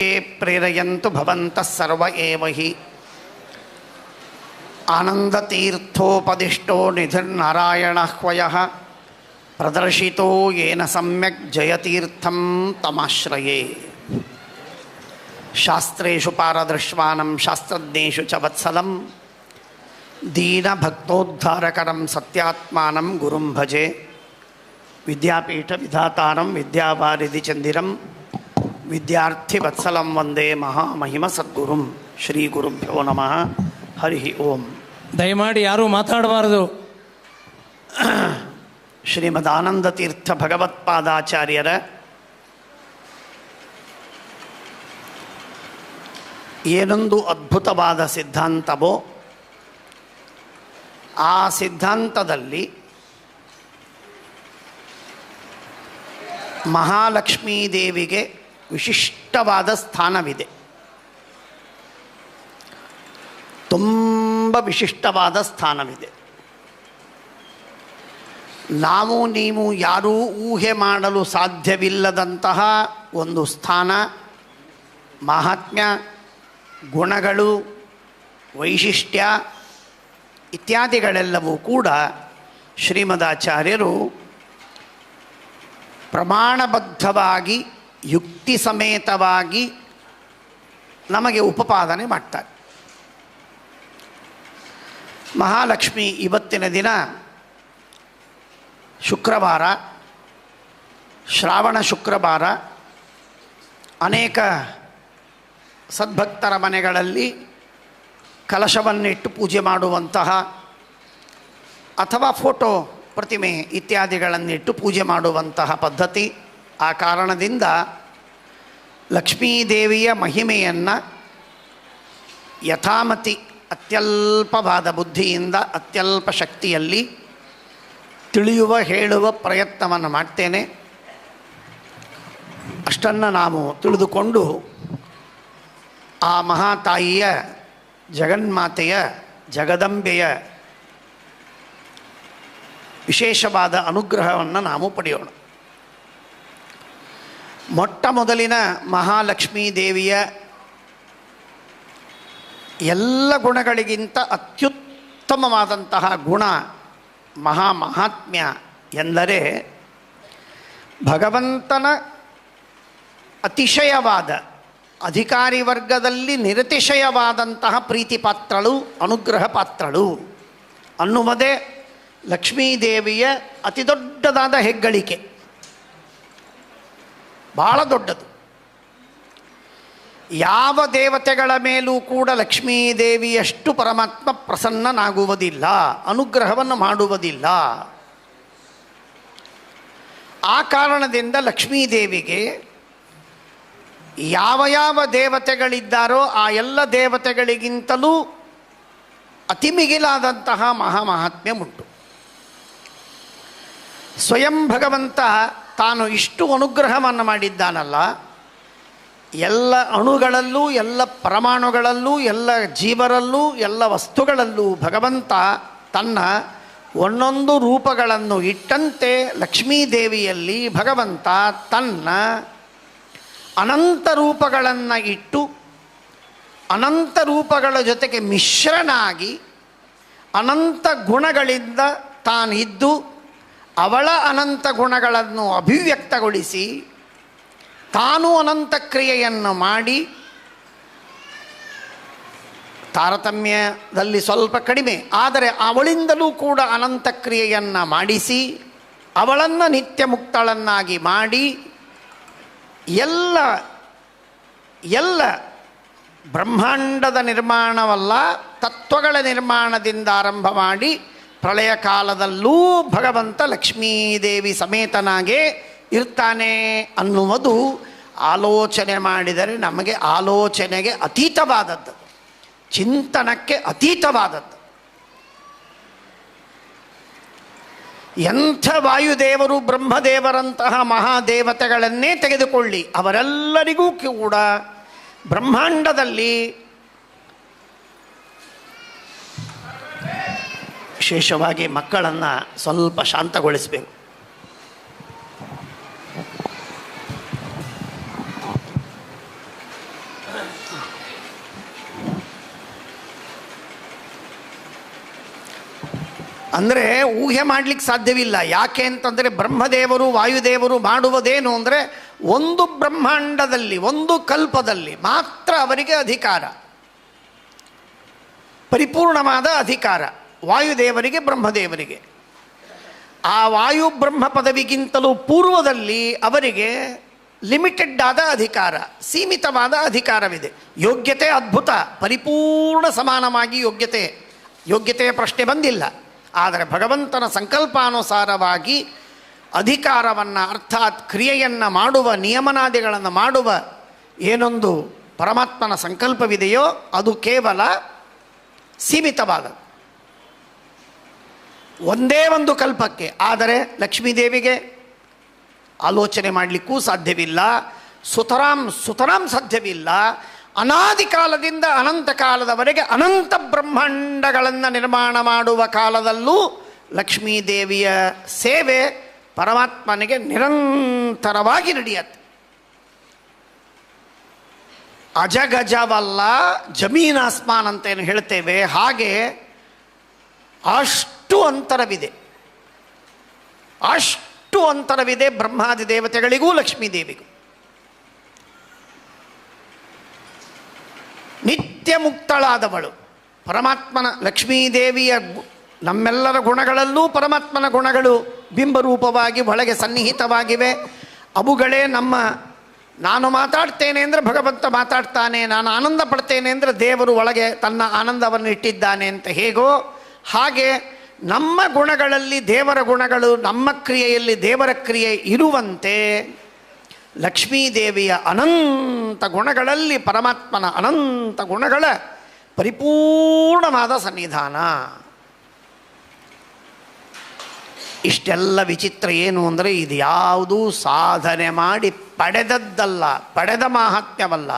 ಪ್ರೇರಯಂತು ಭವಂತಃ ಸರ್ವ ಏವ ಹಿ ಆನಂದತೀರ್ಥೋಪದಿಷ್ಟೋ ನಿಧಿರ್ನಾರಾಯಣಃ ಹ್ವಯಃ ಪ್ರದರ್ಶಿತೋ ಯೇನ ಸಮ್ಯಕ್ ಜಯತೀರ್ಥಂ ತಮಾಶ್ರಯೇ. ಶಾಸ್ತ್ರೇಷು ಪಾರದೃಶ್ವಾನಂ ಶಾಸ್ತ್ರಜ್ಞೇಷು ಚ ವತ್ಸಲಂ ದೀನಭಕ್ತೋದ್ಧಾರಕರಂ ಸತ್ಯಾತ್ಮಾನಂ ಗುರುಂ ಭಜೆ. ವಿದ್ಯಾಪೀಠ ವಿಧಾತಾರಂ ವಿದ್ಯಾವಾರಿಧಿ ಚಂದಿರಂ ವಿದ್ಯಾರ್ಥಿ ವತ್ಸಲಂ ವಂದೇ ಮಹಾಮಹಿಮ ಸದ್ಗುರುಂ. ಶ್ರೀ ಗುರುಭ್ಯೋ ನಮಃ. ಹರಿ ಓಂ. ದಯಮಾಡಿ ಯಾರೂ ಮಾತಾಡಬಾರದು. ಶ್ರೀಮದ್ ಆನಂದತೀರ್ಥ ಭಗವತ್ಪಾದಾಚಾರ್ಯರ ಏನೊಂದು ಅದ್ಭುತವಾದ ಸಿದ್ಧಾಂತವೋ ಆ ಸಿದ್ಧಾಂತದಲ್ಲಿ ಮಹಾಲಕ್ಷ್ಮೀ ದೇವಿಗೆ ವಿಶಿಷ್ಟವಾದ ಸ್ಥಾನವಿದೆ. ತುಂಬ ವಿಶಿಷ್ಟವಾದ ಸ್ಥಾನವಿದೆ. ನಾವು ನೀವು ಯಾರೂ ಊಹೆ ಮಾಡಲು ಸಾಧ್ಯವಿಲ್ಲದಂತಹ ಒಂದು ಸ್ಥಾನ, ಮಹಾತ್ಮ್ಯ, ಗುಣಗಳು, ವೈಶಿಷ್ಟ್ಯ ಇತ್ಯಾದಿಗಳೆಲ್ಲವೂ ಕೂಡ ಶ್ರೀಮದಾಚಾರ್ಯರು ಪ್ರಮಾಣಬದ್ಧವಾಗಿ ಯುಕ್ತಿ ಸಮೇತವಾಗಿ ನಮಗೆ ಉಪಪಾದನೆ ಮಾಡ್ತಾರೆ. ಮಹಾಲಕ್ಷ್ಮಿ ಇವತ್ತಿನ ದಿನ ಶುಕ್ರವಾರ, ಶ್ರಾವಣ ಶುಕ್ರವಾರ. ಅನೇಕ ಸದ್ಭಕ್ತರ ಮನೆಗಳಲ್ಲಿ ಕಲಶವನ್ನಿಟ್ಟು ಪೂಜೆ ಮಾಡುವಂತಹ ಅಥವಾ ಫೋಟೋ ಪ್ರತಿಮೆ ಇತ್ಯಾದಿಗಳನ್ನಿಟ್ಟು ಪೂಜೆ ಮಾಡುವಂತಹ ಪದ್ಧತಿ. ಆ ಕಾರಣದಿಂದ ಲಕ್ಷ್ಮೀದೇವಿಯ ಮಹಿಮೆಯನ್ನು ಯಥಾಮತಿ ಅತ್ಯಲ್ಪವಾದ ಬುದ್ಧಿಯಿಂದ ಅತ್ಯಲ್ಪ ಶಕ್ತಿಯಲ್ಲಿ ತಿಳಿಯುವ ಹೇಳುವ ಪ್ರಯತ್ನವನ್ನು ಮಾಡ್ತೇನೆ. ಅಷ್ಟನ್ನು ನಾವು ತಿಳಿದುಕೊಂಡು ಆ ಮಹಾತಾಯಿಯ, ಜಗನ್ಮಾತೆಯ, ಜಗದಂಬೆಯ ವಿಶೇಷವಾದ ಅನುಗ್ರಹವನ್ನು ನಾವು ಪಡೆಯೋಣ. ಮೊಟ್ಟ ಮೊದಲಿನ ಮಹಾಲಕ್ಷ್ಮೀ ದೇವಿಯ ಎಲ್ಲ ಗುಣಗಳಿಗಿಂತ ಅತ್ಯುತ್ತಮವಾದಂತಹ ಗುಣ, ಮಹಾತ್ಮ್ಯ ಎಂದರೆ ಭಗವಂತನ ಅತಿಶಯವಾದ, ಅಧಿಕಾರಿ ವರ್ಗದಲ್ಲಿ ನಿರತಿಶಯವಾದಂತಹ ಪ್ರೀತಿ ಪಾತ್ರಳು, ಅನುಗ್ರಹ ಪಾತ್ರಳು ಅನ್ನುವುದೇ ಲಕ್ಷ್ಮೀದೇವಿಯ ಅತಿ ದೊಡ್ಡದಾದ ಹೆಗ್ಗಳಿಕೆ. ಭಾಳ ದೊಡ್ಡದು. ಯಾವ ದೇವತೆಗಳ ಮೇಲೂ ಕೂಡ ಲಕ್ಷ್ಮೀದೇವಿಯಷ್ಟು ಪರಮಾತ್ಮ ಪ್ರಸನ್ನನಾಗುವುದಿಲ್ಲ, ಅನುಗ್ರಹವನ್ನು ಮಾಡುವುದಿಲ್ಲ. ಆ ಕಾರಣದಿಂದ ಲಕ್ಷ್ಮೀದೇವಿಗೆ ಯಾವ ಯಾವ ದೇವತೆಗಳಿದ್ದಾರೋ ಆ ಎಲ್ಲ ದೇವತೆಗಳಿಗಿಂತಲೂ ಅತಿ ಮಿಗಿಲಾದಂತಹ ಮಹಾತ್ಮ್ಯ ಉಂಟು. ಸ್ವಯಂ ಭಗವಂತ ತಾನು ಇಷ್ಟು ಅನುಗ್ರಹವನ್ನು ಮಾಡಿದ್ದಾನಲ್ಲ, ಎಲ್ಲ ಅಣುಗಳಲ್ಲೂ, ಎಲ್ಲ ಪರಮಾಣುಗಳಲ್ಲೂ, ಎಲ್ಲ ಜೀವರಲ್ಲೂ, ಎಲ್ಲ ವಸ್ತುಗಳಲ್ಲೂ ಭಗವಂತ ತನ್ನ ಒಂದೊಂದು ರೂಪಗಳನ್ನು ಇಟ್ಟಂತೆ ಲಕ್ಷ್ಮೀದೇವಿಯಲ್ಲಿ ಭಗವಂತ ತನ್ನ ಅನಂತ ರೂಪಗಳನ್ನು ಇಟ್ಟು, ಅನಂತ ರೂಪಗಳ ಜೊತೆಗೆ ಮಿಶ್ರನಾಗಿ ಅನಂತ ಗುಣಗಳಿಂದ ತಾನಿದ್ದು ಅವಳ ಅನಂತ ಗುಣಗಳನ್ನು ಅಭಿವ್ಯಕ್ತಗೊಳಿಸಿ ತಾನು ಅನಂತ ಕ್ರಿಯೆಯನ್ನು ಮಾಡಿ, ತಾರತಮ್ಯದಲ್ಲಿ ಸ್ವಲ್ಪ ಕಡಿಮೆ ಆದರೆ ಅವಳಿಂದಲೂ ಕೂಡ ಅನಂತ ಕ್ರಿಯೆಯನ್ನು ಮಾಡಿಸಿ ಅವಳನ್ನು ನಿತ್ಯ ಮುಕ್ತಳನ್ನಾಗಿ ಮಾಡಿ ಎಲ್ಲ ಬ್ರಹ್ಮಾಂಡದ ನಿರ್ಮಾಣವಲ್ಲ, ತತ್ವಗಳ ನಿರ್ಮಾಣದಿಂದ ಆರಂಭ ಮಾಡಿ ಪ್ರಳಯ ಕಾಲದಲ್ಲೂ ಭಗವಂತ ಲಕ್ಷ್ಮೀದೇವಿ ಸಮೇತನಾಗೇ ಇರ್ತಾನೆ ಅನ್ನುವುದು ಆಲೋಚನೆ ಮಾಡಿದರೆ ನಮಗೆ ಆಲೋಚನೆಗೆ ಅತೀತವಾದದ್ದು, ಚಿಂತನಕ್ಕೆ ಅತೀತವಾದದ್ದು. ಎಂಥ ವಾಯುದೇವರು, ಬ್ರಹ್ಮದೇವರಂತಹ ಮಹಾದೇವತೆಗಳನ್ನೇ ತೆಗೆದುಕೊಳ್ಳಿ, ಅವರೆಲ್ಲರಿಗೂ ಕೂಡ ಬ್ರಹ್ಮಾಂಡದಲ್ಲಿ ವಿಶೇಷವಾಗಿ ಮಕ್ಕಳನ್ನು ಸ್ವಲ್ಪ ಶಾಂತಗೊಳಿಸಬೇಕು. ಅಂದರೆ ಊಹೆ ಮಾಡಲಿಕ್ಕೆ ಸಾಧ್ಯವಿಲ್ಲ. ಯಾಕೆ ಅಂತಂದರೆ ಬ್ರಹ್ಮದೇವರು ವಾಯುದೇವರು ಮಾಡುವುದೇನು ಅಂದರೆ ಒಂದು ಬ್ರಹ್ಮಾಂಡದಲ್ಲಿ ಒಂದು ಕಲ್ಪದಲ್ಲಿ ಮಾತ್ರ ಅವರಿಗೆ ಅಧಿಕಾರ, ಪರಿಪೂರ್ಣವಾದ ಅಧಿಕಾರ ವಾಯುದೇವರಿಗೆ ಬ್ರಹ್ಮದೇವರಿಗೆ. ಆ ವಾಯು ಬ್ರಹ್ಮ ಪದವಿಗಿಂತಲೂ ಪೂರ್ವದಲ್ಲಿ ಅವರಿಗೆ ಲಿಮಿಟೆಡ್ ಆದ ಅಧಿಕಾರ, ಸೀಮಿತವಾದ ಅಧಿಕಾರವಿದೆ. ಯೋಗ್ಯತೆ ಅದ್ಭುತ, ಪರಿಪೂರ್ಣ ಸಮಾನವಾಗಿ ಯೋಗ್ಯತೆಯ ಪ್ರಶ್ನೆ ಬಂದಿಲ್ಲ. ಆದರೆ ಭಗವಂತನ ಸಂಕಲ್ಪಾನುಸಾರವಾಗಿ ಅಧಿಕಾರವನ್ನು ಅರ್ಥಾತ್ ಕ್ರಿಯೆಯನ್ನು ಮಾಡುವ, ನಿಯಮನಾದಿಗಳನ್ನು ಮಾಡುವ ಏನೊಂದು ಪರಮಾತ್ಮನ ಸಂಕಲ್ಪವಿದೆಯೋ ಅದು ಕೇವಲ ಸೀಮಿತವಾದದ್ದು, ಒಂದೇ ಒಂದು ಕಲ್ಪಕ್ಕೆ. ಆದರೆ ಲಕ್ಷ್ಮೀದೇವಿಗೆ ಆಲೋಚನೆ ಮಾಡಲಿಕ್ಕೂ ಸಾಧ್ಯವಿಲ್ಲ, ಸುತರಾಂ ಸಾಧ್ಯವಿಲ್ಲ. ಅನಾದಿ ಕಾಲದಿಂದ ಅನಂತ ಕಾಲದವರೆಗೆ ಅನಂತ ಬ್ರಹ್ಮಾಂಡಗಳನ್ನು ನಿರ್ಮಾಣ ಮಾಡುವ ಕಾಲದಲ್ಲೂ ಲಕ್ಷ್ಮೀದೇವಿಯ ಸೇವೆ ಪರಮಾತ್ಮನಿಗೆ ನಿರಂತರವಾಗಿ ನಡೆಯುತ್ತೆ. ಅಜಗಜವಲ್ಲ ಜಮೀನ್ ಆಸ್ಮಾನ್ ಅಂತೇನು ಹೇಳ್ತೇವೆ, ಹಾಗೆ ಅಷ್ಟು ಅಂತರವಿದೆ, ಅಷ್ಟು ಅಂತರವಿದೆ ಬ್ರಹ್ಮಾದಿ ದೇವತೆಗಳಿಗೂ ಲಕ್ಷ್ಮೀದೇವಿಗೂ. ನಿತ್ಯ ಮುಕ್ತಳಾದವಳು ಪರಮಾತ್ಮನ ಲಕ್ಷ್ಮೀದೇವಿಯ ನಮ್ಮೆಲ್ಲರ ಗುಣಗಳಲ್ಲೂ ಪರಮಾತ್ಮನ ಗುಣಗಳು ಬಿಂಬರೂಪವಾಗಿ ಒಳಗೆ ಸನ್ನಿಹಿತವಾಗಿವೆ. ಅವುಗಳೇ ನಾನು ಮಾತಾಡ್ತೇನೆ ಅಂದರೆ ಭಗವಂತ ಮಾತಾಡ್ತಾನೆ, ನಾನು ಆನಂದ ಪಡ್ತೇನೆ ಅಂದರೆ ದೇವರು ಒಳಗೆ ತನ್ನ ಆನಂದವನ್ನು ಇಟ್ಟಿದ್ದಾನೆ ಅಂತ ಹೇಗೋ ಹಾಗೆ ನಮ್ಮ ಗುಣಗಳಲ್ಲಿ ದೇವರ ಗುಣಗಳು, ನಮ್ಮ ಕ್ರಿಯೆಯಲ್ಲಿ ದೇವರ ಕ್ರಿಯೆ ಇರುವಂತೆ ಲಕ್ಷ್ಮೀದೇವಿಯ ಅನಂತ ಗುಣಗಳಲ್ಲಿ ಪರಮಾತ್ಮನ ಅನಂತ ಗುಣಗಳ ಪರಿಪೂರ್ಣವಾದ ಸನ್ನಿಧಾನ. ಇಷ್ಟೆಲ್ಲ ವಿಚಿತ್ರ ಏನು ಅಂದರೆ ಇದು ಯಾವುದೂ ಸಾಧನೆ ಮಾಡಿ ಪಡೆದದ್ದಲ್ಲ, ಪಡೆದ ಮಾಹಾತ್ಮ್ಯವಲ್ಲ,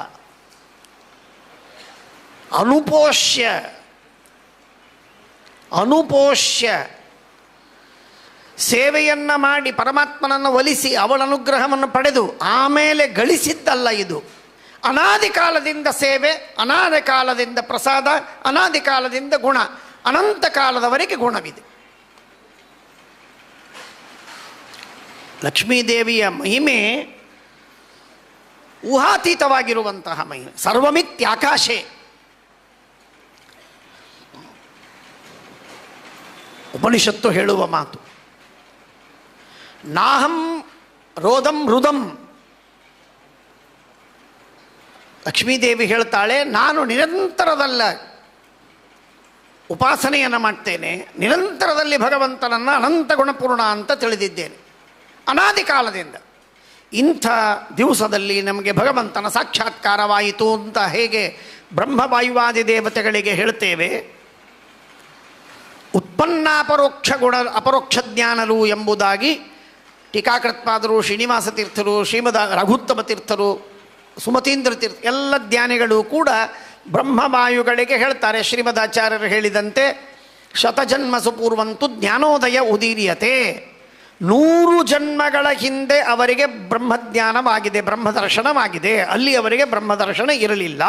ಅನುಪೋಷ್ಯ ಸೇವೆಯನ್ನು ಮಾಡಿ ಪರಮಾತ್ಮನನ್ನು ಒಲಿಸಿ ಅವಳ ಅನುಗ್ರಹವನ್ನು ಪಡೆದು ಆಮೇಲೆ ಗಳಿಸಿದ್ದಲ್ಲ. ಇದು ಅನಾದಿ ಕಾಲದಿಂದ ಸೇವೆ, ಅನಾದಿ ಕಾಲದಿಂದ ಪ್ರಸಾದ, ಅನಾದಿ ಕಾಲದಿಂದ ಗುಣ, ಅನಂತ ಕಾಲದವರೆಗೆ ಗುಣವಿದೆ. ಲಕ್ಷ್ಮೀದೇವಿಯ ಮಹಿಮೆ ಊಹಾತೀತವಾಗಿರುವಂತಹ ಮಹಿಮೆ. ಸರ್ವಮಿತ್ಯಾಕಾಶೆ. ಉಪನಿಷತ್ತು ಹೇಳುವ ಮಾತು, ನಾಹಂ ರೋದಂ ಹೃದಂ. ಲಕ್ಷ್ಮೀದೇವಿ ಹೇಳ್ತಾಳೆ, ನಾನು ನಿರಂತರದಲ್ಲ ಉಪಾಸನೆಯನ್ನು ಮಾಡ್ತೇನೆ, ನಿರಂತರದಲ್ಲಿ ಭಗವಂತನನ್ನು ಅನಂತ ಗುಣಪೂರ್ಣ ಅಂತ ತಿಳಿದಿದ್ದೇನೆ ಅನಾದಿ ಕಾಲದಿಂದ. ಇಂಥ ದಿವಸದಲ್ಲಿ ನಮಗೆ ಭಗವಂತನ ಸಾಕ್ಷಾತ್ಕಾರವಾಯಿತು ಅಂತ ಹೇಗೆ ಬ್ರಹ್ಮವಾಯುವಾದಿ ದೇವತೆಗಳಿಗೆ ಹೇಳ್ತೇವೆ, ಅಪರೋಕ್ಷ ಜ್ಞಾನರು ಎಂಬುದಾಗಿ ಟೀಕಾಕೃತ್ಪಾದರು, ಶ್ರೀನಿವಾಸ ತೀರ್ಥರು, ಶ್ರೀಮದ ರಘುತ್ತಮ ತೀರ್ಥರು, ಸುಮತೀಂದ್ರ ತೀರ್ಥ ಎಲ್ಲ ಜ್ಞಾನಿಗಳು ಕೂಡ ಬ್ರಹ್ಮವಾಯುಗಳಿಗೆ ಹೇಳ್ತಾರೆ. ಶ್ರೀಮದಾಚಾರ್ಯರು ಹೇಳಿದಂತೆ ಶತಜನ್ಮ ಸುಪೂರ್ವಂತು ಜ್ಞಾನೋದಯ ಉದೀರ್ಯತೆ. 100 ಜನ್ಮಗಳ ಹಿಂದೆ ಅವರಿಗೆ ಬ್ರಹ್ಮಜ್ಞಾನವಾಗಿದೆ, ಬ್ರಹ್ಮದರ್ಶನವಾಗಿದೆ. ಅಲ್ಲಿ ಅವರಿಗೆ ಬ್ರಹ್ಮದರ್ಶನ ಇರಲಿಲ್ಲ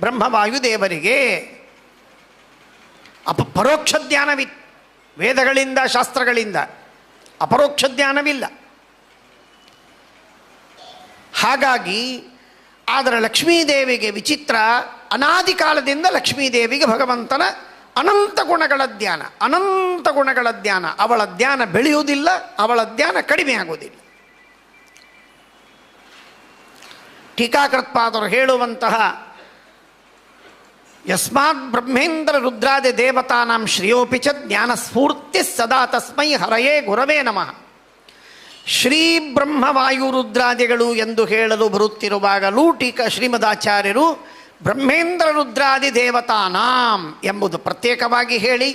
ಬ್ರಹ್ಮವಾಯುದೇವರಿಗೆ. ಪರೋಕ್ಷ ಜ್ಞಾನವಿತ್ತು, ವೇದಗಳಿಂದ ಶಾಸ್ತ್ರಗಳಿಂದ ಅಪರೋಕ್ಷ ಜ್ಞಾನವಿಲ್ಲ. ಹಾಗಾಗಿ ಆದರೆ ಲಕ್ಷ್ಮೀದೇವಿಗೆ ವಿಚಿತ್ರ, ಅನಾದಿ ಕಾಲದಿಂದ ಲಕ್ಷ್ಮೀದೇವಿಗೆ ಭಗವಂತನ ಅನಂತ ಗುಣಗಳ ಧ್ಯಾನ, ಅನಂತ ಗುಣಗಳ ಧ್ಯಾನ. ಅವಳ ಧ್ಯಾನ ಬೆಳೆಯುವುದಿಲ್ಲ, ಅವಳ ಧ್ಯಾನ ಕಡಿಮೆ ಆಗುವುದಿಲ್ಲ. ಟೀಕಾಕೃತ್ಪಾದರು ಹೇಳುವಂತಹ ಯಸ್ಮಾತ್ ಬ್ರಹ್ಮೇಂದ್ರ ರುದ್ರಾದಿ ದೇವತಾನಾಂ ಶ್ರೇಯೋಪಿ ಚ ಜ್ಞಾನ ಸ್ಫೂರ್ತಿ ಸದಾ ತಸ್ಮೈ ಹರಯೇ ಗುರವೇ ನಮಃ. ಶ್ರೀ ಬ್ರಹ್ಮವಾಯು ರುದ್ರಾದಿಗಳು ಎಂದು ಹೇಳಲು ಬರುತ್ತಿರುವಾಗಲೂ ಶ್ರೀಮದಾಚಾರ್ಯರು ಬ್ರಹ್ಮೇಂದ್ರ ರುದ್ರಾದಿ ದೇವತಾನಾಂ ಎಂಬುದು ಪ್ರತ್ಯೇಕವಾಗಿ ಹೇಳಿ,